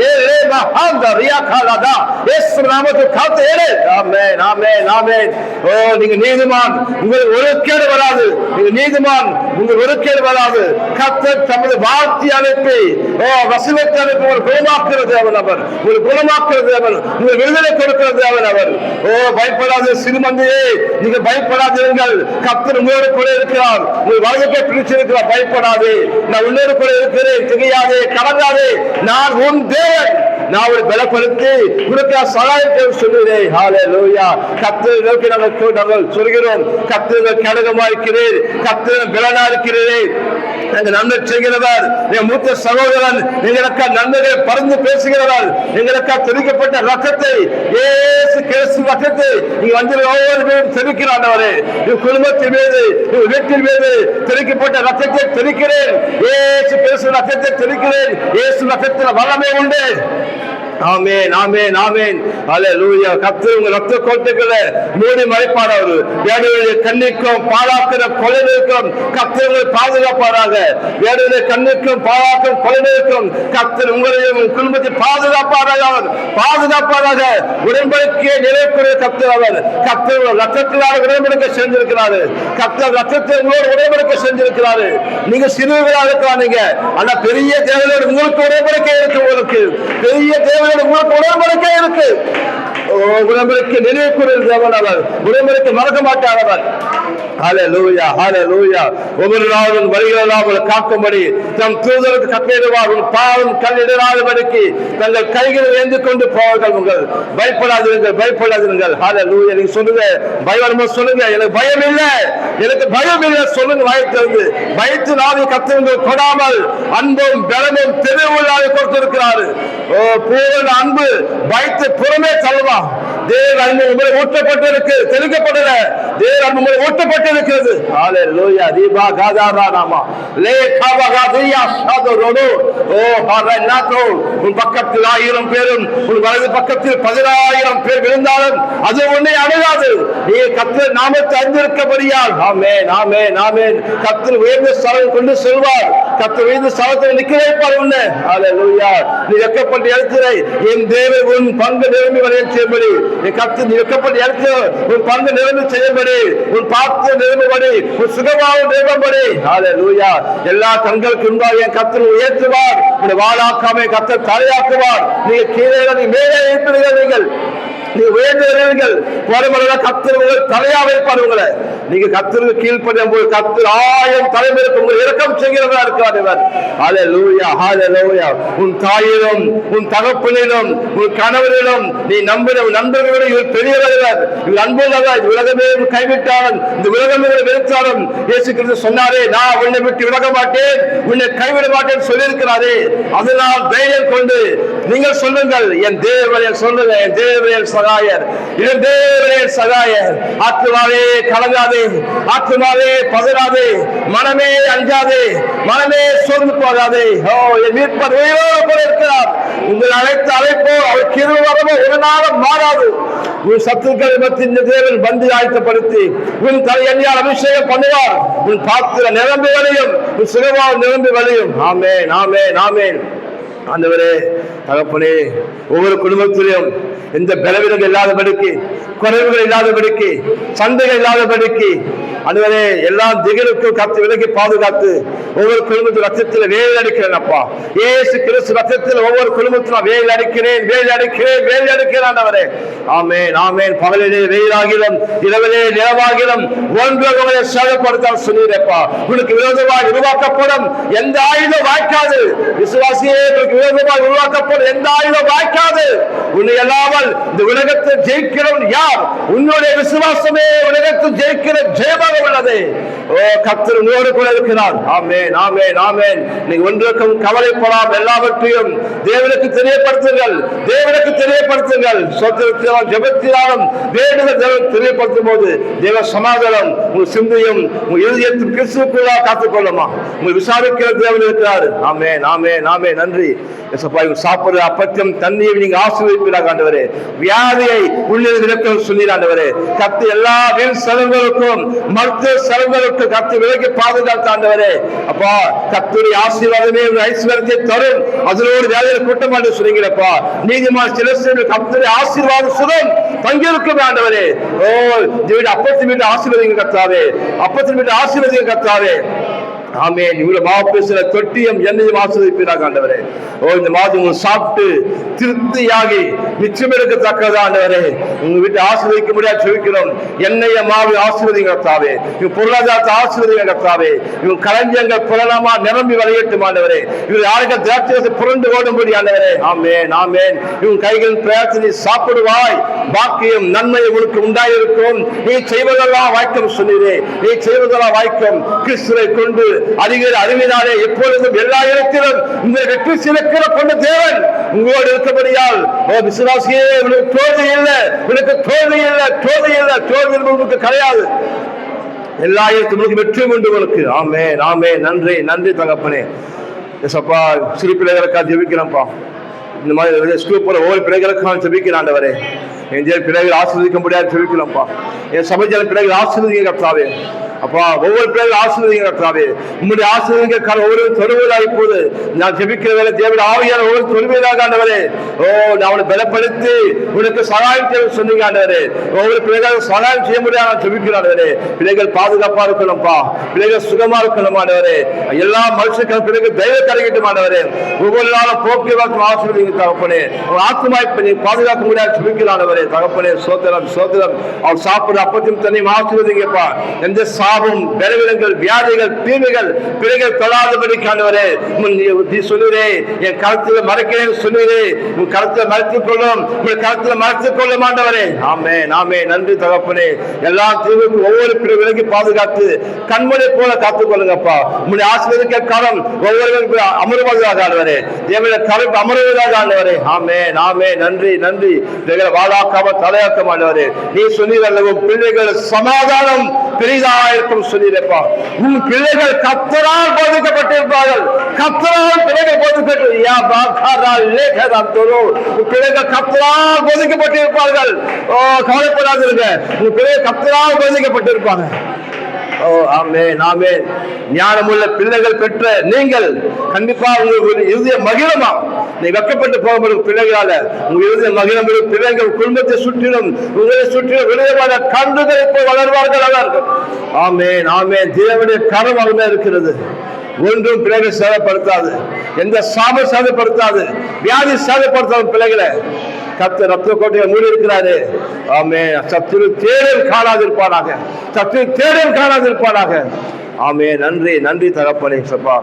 ஏழே மகாந்த ரியாகாலதா இயேசு நாமத்தில் கலத்தை ஏழே. ஆமென் ஆமென் ஆமென். ஓ, நீங்க நீதிமான், உங்களுக்கு ஒரு கேடு வராது. நீங்க நீதிமான், உங்களுக்கு ஒரு கேடு வராது. கர்த்தர் தமது வார்த்தை அனுப்பி, ஓ, வசனத்தை அனுப்பி உங்களை குணமாக்குற தேவன் அவர். உங்களை குணமாக்குற தேவன், உங்களை விடுதலை கொடுக்கிற தேவன் அவர். ஓ, பயப்படாத சிறுமந்தையே, நீங்க பயப்படாதீர்கள். கர்த்தர் உங்களோடு கூட இருக்கிறார். உங்கள் வலதுகை பிடிச்சிருக்கிறார். பயப்படாதே, நான் உன்னோடு கூட இருக்கிறேன். திகையாதே, கலங்காதே, நான் உன் தேவன். நான் ஒரு பலப்படுத்தி உனக்கு சகாயத்தை சொல்லுகிறேன். ஹல்லேலூயா. கர்த்தரை நோக்கி நாங்கள் சொல்கிறோம், கர்த்தர் கேடகமா இருக்கிறேன், கர்த்தர் பலனா இருக்கிறேன். நன்மை செய்கிறவர் என் மூத்த சகோதரன், எங்களுக்கு நன்மைகளை பறந்து பேசுகிறவர், எங்களுக்கு தெரிவிக்கப்பட்ட ரத்தத்தை, இயேசு கிறிஸ்து ரத்தத்தை நீங்க வந்து ஒவ்வொரு பேரும் தெரிவிக்கிறாண்டவரே. குடும்பத்தின் மீது, வீட்டின் மீது தெரிவிக்கப்பட்ட ரத்தத்தை தெரிவிக்கிறேன். இயேசு கிறிஸ்து ரத்தத்தை தெரிவிக்கிறேன். இயேசு ரத்தத்தில் வல்லமை உண்டு. ஆமென் ஆமென் ஆமென். ஹல்லேலூயா. கர்த்தர் உங்கள் ரத்த கோட்டைகளை மூடி மறைப்பார். வேடுடைய கண்ணிக்கும் பாழாக்கிற கொலைக்கும் கர்த்தர் உங்களை பாதுகாப்பாராக. வேடுடைய கண்ணிக்கும் பாழாக்கும் கொலைக்கும் கர்த்தர் உங்களையும் குடும்பத்தை பாதுகாப்பாராக. அவர் பாதுகாப்பாராக. உடன்படிக்கையை நிறைவேற்ற கர்த்தர் அவர். கர்த்தர் ரத்தத்தினால் உடன்படிக்கை செஞ்சிருக்கிறாரு. கர்த்தர் ரத்தத்தை உங்களோடு உடன்படிக்கை செஞ்சிருக்கிறாரு. நீங்க சிறுவர்களாக இருக்கிறாங்க, ஆனா பெரிய தேவையோடு உங்களுக்கு உடன்படிக்கை இருக்கு. உங்களுக்கு பெரிய தேவை உங்களுக்கு உடன்படிக்கை இருக்கு. உடன்படிக்கை நினைவுக்குரிய தேவன் அவர். உடன்படிக்கை மறக்க மாட்டார் அவர். ஹல்லேலூயா ஹல்லேலூயா. ஒவ்வொரு நாளும் வழிகளெல்லாம் காக்கும்படி தம் தூதருக்கு கட்டளையிடுவார். பாவம் கல்லிடாதபடிக்கு தங்கள் கைகளை ஏந்தி கொண்டு போவார்கள். உங்கள் பயப்படாதீர்கள், பயப்படாதீர்கள். ஹல்லேலூயா. நீங்க சொல்லுங்க, பயமா சொல்லுங்க, எனக்கு பயம் இல்லை, எனக்கு பயம் இல்லை சொல்லுங்க. வாய்த்திருந்து பயத்து நாளை கத்தவங்கள் கொடாமல் அன்பும் பலமும் தெளிவுள்ளாக கொடுத்திருக்கிறாரு. பூரண அன்பு பயத்து புறமே தள்ளுவான். தேவ அன்பு உங்களை ஊற்றப்பட்டிருக்கு, தெளிக்கப்படல. தேவ அன்பு உங்களை ஊற்றப்பட்டிருக்கிறது. ஹalleluya. தீபா காதாரா நாமா லே காபா காதியா சாதரோடு ஓ ஹalleluya. உன் பக்கத்தில் 1000 பேரும் உன் வலது பக்கத்தில் 10000 பேர் விழுந்தாலும் அது உன்னை அணுகாது. நீ கர்த்தர் நாமத்தை அறிந்திருக்கபடியால் ஆமென் ஆமென் ஆமென். கர்த்தர் உயர்ந்த ஸ்தலம் கொண்டு செல்வார். கர்த்தர் உயர்ந்த ஸ்தலத்தில் நிற்க வைப்பார் உன்னை. ஹalleluya. நீ வெட்கப்பட்டு இருக்கிறாய், என் தேவன் உன் பங்கு நிரம்பி வரைய செய்யும்படி. நீ கர்த்தர் நீ வெட்கப்பட்டு இருக்கிற உன் பங்கு நிரம்பி செய்யும்படி, உன் பாத்திரம் நிரம்பும்படி, உன் சுகமாக நிரம்பும்படி. ஹalleluya. எல்லா கண்களுக்கு முன்பாக என் கர்த்தர் உயர்த்துவார். உன்னை வாளாக்காமல் கர்த்தர் தலையாக்குவார். நீங்க கீழே நீ மேலே இருக்கிறீர்கள், நீ உயர்ந்தீர்கள். கர்த்தர் உங்கள் தலையா வைப்பார் உங்களை. நீங்க கர்த்தருக்கு கீழ்ப்படியும் போது கர்த்தர் 1000 தலைமுறைக்கு உங்களை இரக்கம் செய்கிறவரா இருக்கிறார் இவர். ஹalleluya ஹalleluya. உன் தாயிலும் உன் தகப்பனிலும் உன் கணவரிலும் நீ நம்பின நண்பர்களோடு இவர் பெரியவர். இவர் அன்புள்ளவர். உலகமே கைவிட்டாலும் இந்த உலகமே வெறுத்தாலும் இயேசு கிறிஸ்து சொன்னாரே, நான் உன்னை விட்டு விலக மாட்டேன், உன்னை கைவிட மாட்டேன் சொல்லியிருக்கிறாரே. அதனால் தைரியம் கொண்டு நீங்கள் சொல்லுங்கள், என் தேவனே சொல்லுங்க, என் தேவனே சகாயர், என் தேவனே சகாயர். ஆத்துமாவே கலங்காதே, ஆத்துமாவே பதறாதே, மனமே அஞ்சாதே, மனமே சோர்ந்து போகாதே. ஓ என் மீட்பர் உயிரோடு இருக்கிறார். உங்கள் அழைத்த அழைப்போ அவர் கிருபை வரவோ ஒரு நாளும் மாறாது. உன் சத்துக்களை மத்திய தேவன் பந்தி ஆயத்தப்படுத்தி உன் தலை எண்ணியால் அபிஷேகம் பண்ணுவார். உன் பாத்திர நிரம்பி வழியும், உன் சுகமாக நிரம்பி வழியும். ஆமென் ஆமென் ஆமென். ஆண்டவரே தகப்பனே, ஒவ்வொரு குடும்பத்திலும் எந்த பலவீனங்கள் இல்லாதபடிக்கு, குறைவுகள் இல்லாதபடிக்கு, சண்டைகள் இல்லாதபடிக்கு ஆண்டவரே எல்லா திகிலுக்கும் கத்து விலகி பாதுகாத்து ஒவ்வொரு குடும்பத்தில் ரத்தத்தில் வேல் அடிக்கிறேன் அப்பா. இயேசு கிறிஸ்து ரத்தத்தில் ஒவ்வொரு குடும்பத்திலும் வேல் அடிக்கிறேன், வேல் அடிக்கிறேன், வேல் அடிக்கிறேன் ஆண்டவரே. ஆமென் ஆமென். பகலிலே வெயிலாகிலும் இரவிலே நிலவாகிலும் ஒன்றுகளை சேதப்படுத்த சொன்னீரப்பா. உனக்கு விரோதமாக உருவாக்கப்படும் எந்த ஆயுதம் வாய்க்காது. விசுவாசியே, உனக்கு விரோதமாக உருவாக்கப்படும் எந்த ஆயுதம் வாய்க்காது. உன்னை அல்லாமல் இந்த உலகத்தை ஜெயிக்கிறவன் யார்? உன்னுடைய விசுவாசமே உலகத்தில் ஜெயிக்கிற ஜெயமாக உள்ளது. ஓ கர்த்தர் உன்னோடு கூட இருக்கிறார். ஆமென் ஆமென் ஆமென். நீ ஒன்றுக்கும் கவலைப்படாமல் எல்லாவற்றையும் தேவனுக்கு தெரியப்படுத்துங்கள், தேவனுக்கு தெரியப்படுத்துங்கள். சொத்திரத்தினாலும் ஜெபத்தினாலும் வேண்டுதல் தெரியப்படுத்தும் போது தேவ சமாதானம் உங்கள் சிந்தையும் உங்கள் இதயத்தின் கிறிஸ்துவுக்குள்ளாக காத்துக்கொள்ளுமா. உங்கள் விசாரிக்கிற தேவன் இருக்கிறார். ஆமென் ஆமென் ஆமென். நன்றி சாப்பிடுற அப்பத்தியம் தண்ணியை நீங்க ஆசீர்வதிப்பீராக ஆண்டவரே. வியாதியை உள்ளே விளக்கம் சொல்லி ஆண்டவரே. கத்து எல்லா வீண் செலவுகளுக்கும் மருத்துவ செலவுகளுக்கு கத்து விலகி பாதுகாத்த ஆண்டவரே. அப்பா கத்துடைய ஆசீர்வாதமே ஐஸ்வர்யத்தை தரும். அதனோடு வியாதியை கூட்டம் ஆண்டு சொல்லுங்களப்பா. நீதிமான் சிலர் கத்துடைய ஆசீர்வாத சுகம் பங்கிருக்கும் ஆண்டவரே. ஓ வீடு அப்பத்தின் வீட்டு ஆசீர்வதிங்க கத்தாவே, அப்பத்தின் வீட்டு ஆசீர்வதிங்க கத்தாவே. ஆமென். இவ்வளவு மாப்பேசுற தொட்டியும் என்னையும் ஆசீர்வதிப்பீராக ஆண்டவரே. ஓ இந்த மாதம் சாப்பிட்டு திருப்தியாகி மிச்சம் எடுக்கத்தக்கதா ஆண்டவரே. உங்க வீட்டை ஆசீர்வதிக்க முடியாது சொல்லிக்கிறோம். எண்ணெய மாவு ஆசீர்வதிங்க கர்த்தாவே. இவங்க பொருளாதாரத்தை ஆசீர்வதிங்க கர்த்தாவே. இவங்க களஞ்சியங்கள் புலனமா நிரம்பி வழியட்டும் ஆண்டவரே. இவர் யாருக்கு திராட்சை புரண்டு ஓடும்படி ஆண்டவரே. ஆமென் ஆமென். இவங்க கைகளின் பிரயாசத்தை சாப்பிடுவாய், பாக்கியம் நன்மை உனக்கு உண்டாயிருக்கும். நீ செய்வதெல்லாம் வாய்க்கும் சொன்னீரே. நீ செய்வதெல்லாம் வாய்க்கும். கிறிஸ்துவை கொண்டு அறிகிற அறிவினாலே எப்பொழுதும் எல்லா இடத்திலும் இந்த வெற்றி சிறக்கிற கொண்ட தேவன் உங்களோடு இருக்கபடியால் விசுவாசியே உனக்கு தோல்வி இல்லை, உனக்கு தோல்வி இல்லை, தோல்வி இல்லை, தோல்வி உனக்கு கிடையாது. எல்லா இடத்திலும் வெற்றி உண்டு உனக்கு. ஆமென் ஆமென். நன்றி நன்றி தகப்பனே. ஏசப்பா சிறு பிள்ளைகளுக்காக ஜெபிக்கிறேன்ப்பா. இந்த மாதிரி ஸ்கூல் போற ஒவ்வொரு பிள்ளைகளுக்காக ஜெபிக்கிறேன் ஆண்டவரே. என் பிள்ளைகள் ஆசீர்வதிக்க முடியாது ஜெபிக்கிறோம்ப்பா. என் சபைஜன பிள்ளைகள் ஆசீர்வதிங்க கர்த்தாவே. அப்பா ஒவ்வொரு பிள்ளைகள் ஆசீர்வதிங்க கர்த்தாவே. உங்களுடைய ஆசீர்வதிங்க ஒவ்வொரு தொழுவதாக இப்போது நான் ஜெபிக்கிற வேலை தேவன் ஆவியான ஒவ்வொரு தொழுவதாக ஆண்டவரே. ஓ நான் அவனை பலப்படுத்தி உனக்கு சகாயம் செய்ய சொன்னீங்க ஆண்டவரே. ஒவ்வொரு பிள்ளைகளும் சகாயம் செய்ய முடியாது நான் ஜெபிக்கிறேன் ஆண்டவரே. பிள்ளைகள் பாதுகாப்பா இருக்கணும்ப்பா, பிள்ளைகள் சுகமா இருக்கணும் ஆண்டவரே. எல்லா மனுஷங்களும் பிள்ளைகள் தெய்வ கரைக்கிட்டும் ஆண்டவரே. ஒவ்வொரு நாளும் போக்குவரத்து ஆசீர்வதிங்க தகப்பனே. அவர் ஆத்மாய்ப்பை நீ பாதுகாக்க முடியாது ஜெபிக்கிறான் ஆண்டவரே. தகப்பனே சோத்திரம் சோத்திரம். அவர் சாப்பிடுற அப்பத்தையும் தண்ணியும் ஆசீர்வதிங்கப்பா. எந்த பாவம், பலவீனங்கள், வியாதிகள், தீமைகள் பிள்ளைகள் தொழாதபடி ஆண்டவரே நீ சொல்லுறே என் கருத்துல மறைக்கிறேன் சொல்லுறே உன் கருத்துல மறைத்துக் கொள்ளும், உன் கருத்துல மறைத்துக் கொள்ளும் ஆண்டவரே. ஆமென் ஆமென். நன்றி தகப்பனே. எல்லா தீவுக்கும் ஒவ்வொரு பிள்ளைகளுக்கு பாதுகாத்து கண்மணி போல காத்துக் கொள்ளுங்கப்பா. உங்களுடைய ஆசீர்வதிக்க காலம் ஒவ்வொருவரும் அமருவதாக ஆண்டவரே. தேவனுடைய கருப்பு அமருவதாக ஆண்டவரே. ஆமென் ஆமென். நன்றி நன்றி. வாழாக்காம தலையாக்க ஆண்டவரே. நீ சொன்னீர்கள் பிள்ளைகள் சமாதானம் பெரிதா இருக்கும் சொல்லியிருப்பா. உன் பிள்ளைகள் கர்த்தரால் போதிக்கப்பட்டிருப்பார்கள். கர்த்தரால் பிள்ளைகள் போதிக்கப்பட்டு பிள்ளைகள் கர்த்தரால் போதிக்கப்பட்டிருப்பார்கள். ஓ கவலைப்படாதீங்க, உன் பிள்ளைகள் கர்த்தரால் போதிக்கப்பட்டிருப்பாங்க. ஓ ஆமென் ஆமென். ஞானமுள்ள பிள்ளைகள் பெற்ற நீங்கள் கண்டிப்பா உங்களுக்கு இறுதிய மகிழமா. நீ வெக்கப்பட்டு போக பிள்ளைகளால உங்க இறுதிய மகிழம் பிள்ளைகள் குடும்பத்தை சுற்றிலும் உங்களை சுற்றிலும் விளையாட கண்டுகளை போய் வளர்வார்கள். அவர்கள் ஆமென் ஆமென். தேவனுடைய கரம் அவமே இருக்கிறது. ஒன்றும் பிள்ளைகள் சேதப்படுத்தாது, எந்த சாப சேதப்படுத்தாது, வியாதி சேதப்படுத்தாது. பிள்ளைகளை கர்த்தர் ரத்த கோட்டையை மூடி இருக்கிறாரு. ஆமே. சத்துரு தேடும் காணாதிருப்பானாக, சத்துரு தேடும் காணாதிருப்பானாக. ஆமே. நன்றி நன்றி தகப்பனே. சப்பா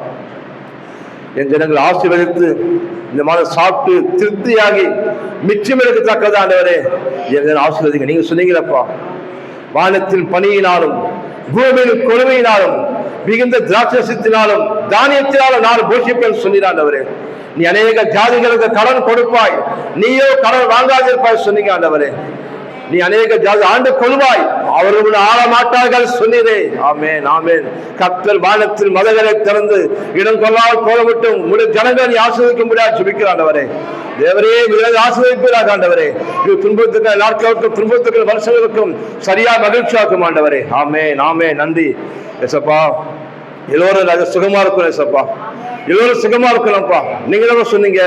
என் ஜனங்கள் ஆசீர்வதித்து இந்த மாதம் சாப்பிட்டு திருப்தியாகி மிச்சம் எடுக்கத்தக்கது ஆண்டவரே என் ஆசீர்வதிங்க. நீங்க சொன்னீங்களப்பா, வானத்தின் பணியினாலும் பூமியின் கொடுமையினாலும் மிகுந்த திராட்சத்தினாலும் தானியத்தினாலும் நான் போஷிப்பேன் சொன்னாண்டவரே. நீ அநேக ஜாதிகளுக்கு கடன் கொடுப்பாய், நீயோ கடன் வாங்காதிருப்பாய் சொன்னீங்க ஆண்டவரே. நீ அநேக ஜாதி ஆண்டு கொள்வாய், அவர்கள் ஆள மாட்டார்கள் சொன்னீரே. ஆமென் ஆமென். கர்த்தர் வானத்தில் மதகளை திறந்து இடம் கொள்ளாமல் போகவிட்டும் முழு ஜனங்களை நீ ஆசீர்வதிக்க முடியாது ஜெபிக்கிறாண்டவரே. தேவரே ஆசீர்வதிப்பீராக ஆண்டவரே. இது துன்பத்துக்கு நாட்களுக்கும் துன்பத்துக்கு வருஷங்களுக்கும் சரியா மகிழ்ச்சியாக்கும் ஆண்டவரே. ஆமென் ஆமென். நன்றி ஏசப்பா. எல்லோரும் சுகமா இருக்கும் ஏசப்பா, எல்லோரும் சுகமா இருக்கணும்ப்பா. நீங்க சொன்னீங்க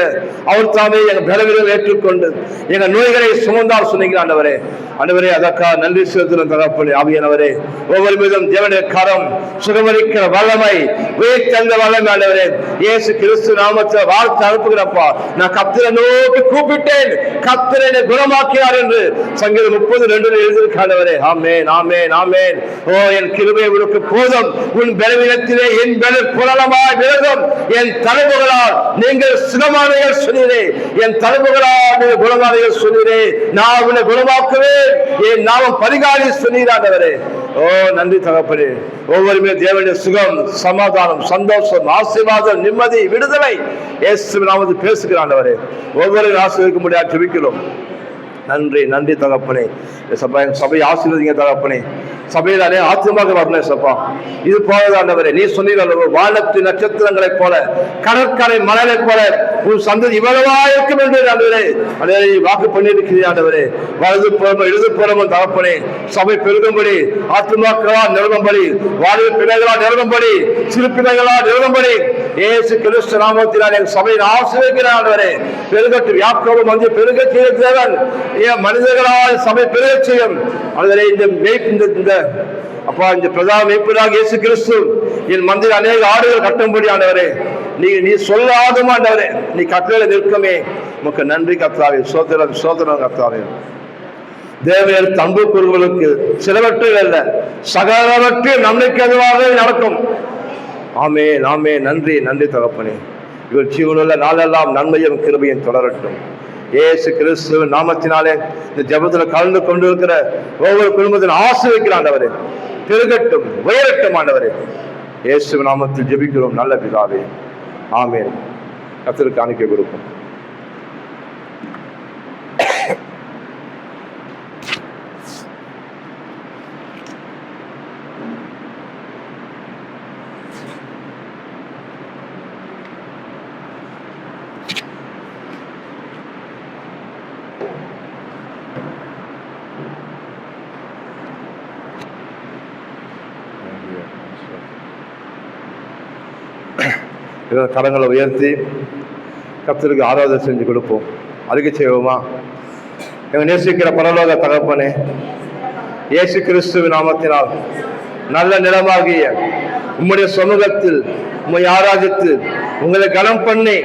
அவர் தாமே எங்க பலவீனங்களை ஏற்றுக்கொண்டு எங்க நோய்களை சுமந்தார் சொன்னீங்க ஆண்டவரே. ஆண்டவரே அதற்காக நன்றி செலுத்துகிறோம் தகப்பனே. ஆவியானவரே ஒவ்வொரு மீதும் தேவனுடைய கரம் சுகமளிக்கிற வல்லமை உயிர்த்தெழுந்த வல்லமை ஆண்டவரே இயேசு கிறிஸ்து நாமத்தில் வாழ்த்து அனுப்புகிறப்பா. நான் கர்த்தரை நோக்கி கூப்பிட்டேன், கர்த்தர் என்னை குணமாக்கினார் என்று சங்கீதம் 30:2 எழுதியிருக்காண்டவரே. ஆமென் ஆமென் ஆமென். ஓ என் கிருபை உனக்கு போதும், உன் பலவீனத்திலே என் பலன் புலனமாய் விலகும். என் தலைமுகளால் நீங்கள் சுகமானீர்கள் சொன்னீரே, என் தலைமுகளால் நீங்கள் குணமானீர்கள் சொன்னீரே. நான் உன்னை குணமாக்குவேன், என் நாமம் பரிகாரி சொன்னீராண்டவரே. ஓ நன்றி தகப்பனே. ஒவ்வொருமே தேவனுடைய சுகம், சமாதானம், சந்தோஷம், ஆசீர்வாதம், நிம்மதி, விடுதலை இயேசு நாமத்தில் பேசுகிறாண்டவரே. ஒவ்வொரு ஆசீர்வதிக்க முடியாது ஜெபிக்கிறோம். நன்றி நன்றி தகப்பனே. சபை ஆசீர்வதிங்க தகப்பனே. சபையில் அநேக ஆத்மாக வரணும் சப்பா. இது போலதாண்டவரே நீ சொன்னீர்கள், வானத்து நட்சத்திரங்களை போல கடற்கரை மணலை போல உன் சந்ததி இவ்வளவா இருக்கும் என்று ஆண்டவரே அதே வாக்கு பண்ணியிருக்கிறீர் ஆண்டவரே. வலது புறமும் இடது புறமும் தகப்பனே சபை பெருகும்படி, ஆத்மாக்களால் நிறுவும்படி, வாழ்வு பிள்ளைகளால் நிறுவும்படி, சிறு பிள்ளைகளால் நிறுவும்படி இயேசு கிறிஸ்து நாமத்தினால் என் சபையில் ஆசீர்வதிக்கிறார் ஆண்டவரே. பெருகட்டு யாக்கோபு வந்து பெருக செய்ய தேவன் மனிதர்களால் சபை பெருக செய்யும். ஆண்டவரே இந்த அப்பா இந்த பிரதான மேய்ப்பராக இயேசு கிறிஸ்து என் மந்திர அநேக ஆடுகள் கட்டும்படி ஆண்டவரே நீ சொல்லாதும் ஆண்டவரே நீ கட்டளை நிற்கமே. உமக்கு நன்றி கர்த்தாவே. சோதரம் சோதரம் கர்த்தாவே. தேவையான தம்பு குருகளுக்கு சிலவற்றில் அல்ல சகலவற்றில் நம்பிக்கை அதுவாக நடக்கும். ஆமென் ஆமென். நன்றி நன்றி தகப்பனே. இவர் ஜீவனுள்ள நாளெல்லாம் நன்மையும் கிருபையும் தொடரட்டும். இயேசு கிறிஸ்து நாமத்தினாலே இந்த ஜெபத்தில் கலந்து கொண்டிருக்கிற ஒவ்வொரு குடும்பத்தின் ஆசீர்வதிக்கிறார் ஆண்டவரே. பெருகட்டும், உயரட்டும் ஆண்டவரே. இயேசு நாமத்தில் ஜெபிக்கிறோம் நல்ல பிதாவே. ஆமென். கர்த்தருக்கு காணிக்கை கொடுப்போம். கரங்களை உயர்த்தி கர்த்தருக்கு ஆராதனை செஞ்சு கொடுப்போம். அறிக்கை செய்வோமா? எங்க நேசிக்கிற பரலோக தகப்பனே, இயேசு கிறிஸ்துவின் நாமத்தினால் நல்ல நிலமாகிய உம்முடைய சமூகத்தில் உம்மை ஆராதித்து உங்களை கனம் பண்ணி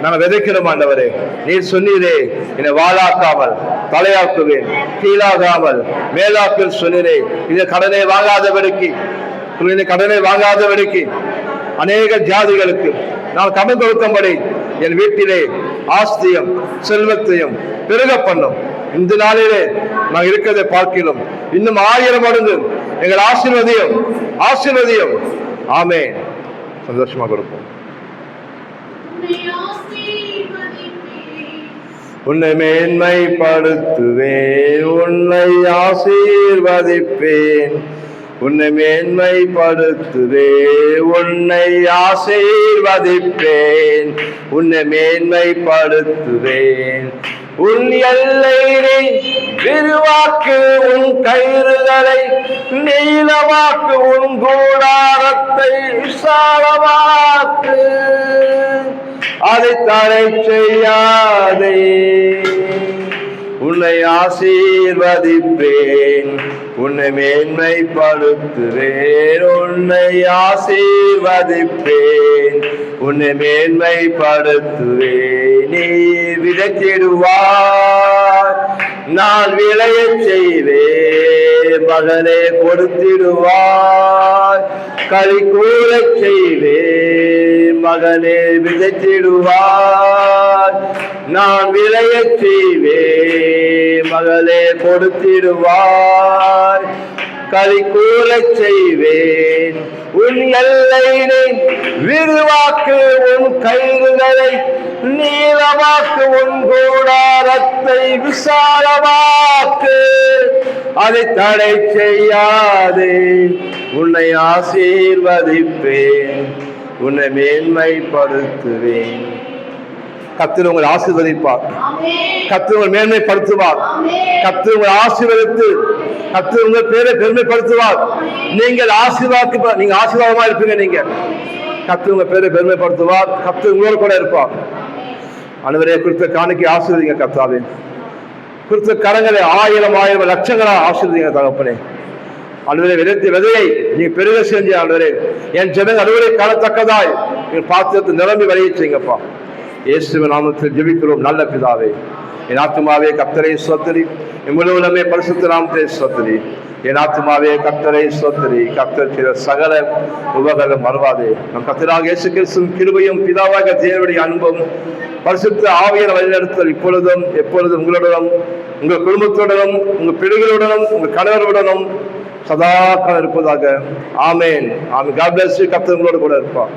நாங்கள் விதைக்கிறோம் ஆண்டவரே. நீர் சொன்னீரே என்னை வாழாக்காமல் தலையாக்குவேன், கீழாகாமல் மேலாக்குவேன் சொன்னீரே. இந்த கடனை வாங்காதபடிக்கு கடனை வாங்காதபடிக்கு அநேக ஜாதிகளுக்கு நான் கடன் கொடுக்கும்படி என் வீட்டிலே ஆஸ்தியம் செல்வத்தையும் பெருக பண்ணும். இந்த நாளிலே நான் இருக்கிறதை பார்க்கிறோம். இன்னும் 1000 மடங்கு எங்கள் ஆசீர்வதியும். ஆமென். சந்தோஷமா கொடுப்போம். உன்னை மேன்மைப்படுத்துவேன், உன்னை ஆசீர்வதிப்பேன். உன்னை மேன்மைப்படுத்துவேன், உன்னை ஆசீர்வதிப்பேன். உன்னை மேன்மைப்படுத்துவேன். உன் எல்லையை விரிவாக்கு, உன் கயிறுகளை நீளமாக்கு, உன் கூடாரத்தை விசாலமாக்கு. அதை தடை செய்யாதே. உன்னை ஆசீர்வதிப்பேன், உன்னை மேன்மைப்படுத்துவேன். உன்னை ஆசீர்வதிப்பேன், உன்னை மேன்மைப்படுத்துவேன். நீ விதைத்திடுவாய், நான் விளையச் செய்வேன். மகனே கொடுத்திடுவாய், களி கூறச் செய்வேன். மகனே விதைத்திடுவாய், நான் விளையச் செய்வேன். மகளே கொடுத்திடுவாய், களி கூறச் செய்வேன். உன் எல்லையை விரிவாக்கு, உன் கயிறுகளை நீளமாக்கு, உன் கூடாரத்தை விசாலமாக்கு. அதை தடை செய்யாதே. உன்னை ஆசீர்வதிப்பேன், உன்னை மேன்மைப்படுத்துவேன். கர்த்தர் உங்களை ஆசீர்வதிப்பார், கர்த்தர் உங்களை மேன்மைப்படுத்துவார், கர்த்தர் உங்களை ஆசீர்வதித்து கர்த்தர் உங்கள் பேரை பெருமைப்படுத்துவார். நீங்கள் ஆசீர்வாதமா இருப்பீங்க. நீங்க கர்த்தர் உங்க பேரை பெருமைப்படுத்துவார். கர்த்தர் உங்களோட கூட இருப்பார். அனைவரே குறித்த காணிக்கை ஆசீர்வதிங்க. கர்த்தாவே குறித்த கரங்களை 1000 லட்சங்களா ஆசீர்வதிங்க தகப்பனே. அலுவலை விதைத்த விதையை நீங்க பெருக செஞ்ச அலுவலே என் ஜனங்கள் அலுவலை காணத்தக்கதாய் நீங்க பாத்திரத்தை நிரம்பி வரைய செய்யுங்கப்பா. இயேசுவின் நாமத்தில் ஜெபிக்கிறோம் நல்ல பிதாவே. என் ஆத்துமாவே கர்த்தரை ஸ்தோத்திரி, என் முழு உலகமே பரிசுத்த நாமத்தை ஸ்தோத்திரி. என் ஆத்துமாவே கர்த்தரை ஸ்தோத்திரி, கர்த்தர் செய்த சகல உபகாரம் மறவாதே. நம் கர்த்தராக இயேசு கிறிஸ்துவின் கிருபையும் பிதாவாக தேவனுடைய அன்பும் பரிசுத்த ஆவியான வழிநடத்தல் இப்பொழுதும் எப்பொழுதும் உங்களுடனும் உங்கள் குடும்பத்துடனும் உங்கள் பிள்ளைகளுடனும் உங்கள் கணவருடனும் சதா காலம் இருப்பதாக. ஆமென். ஆமென். God bless you. கர்த்தர் உங்களோடு கூட இருப்பார்.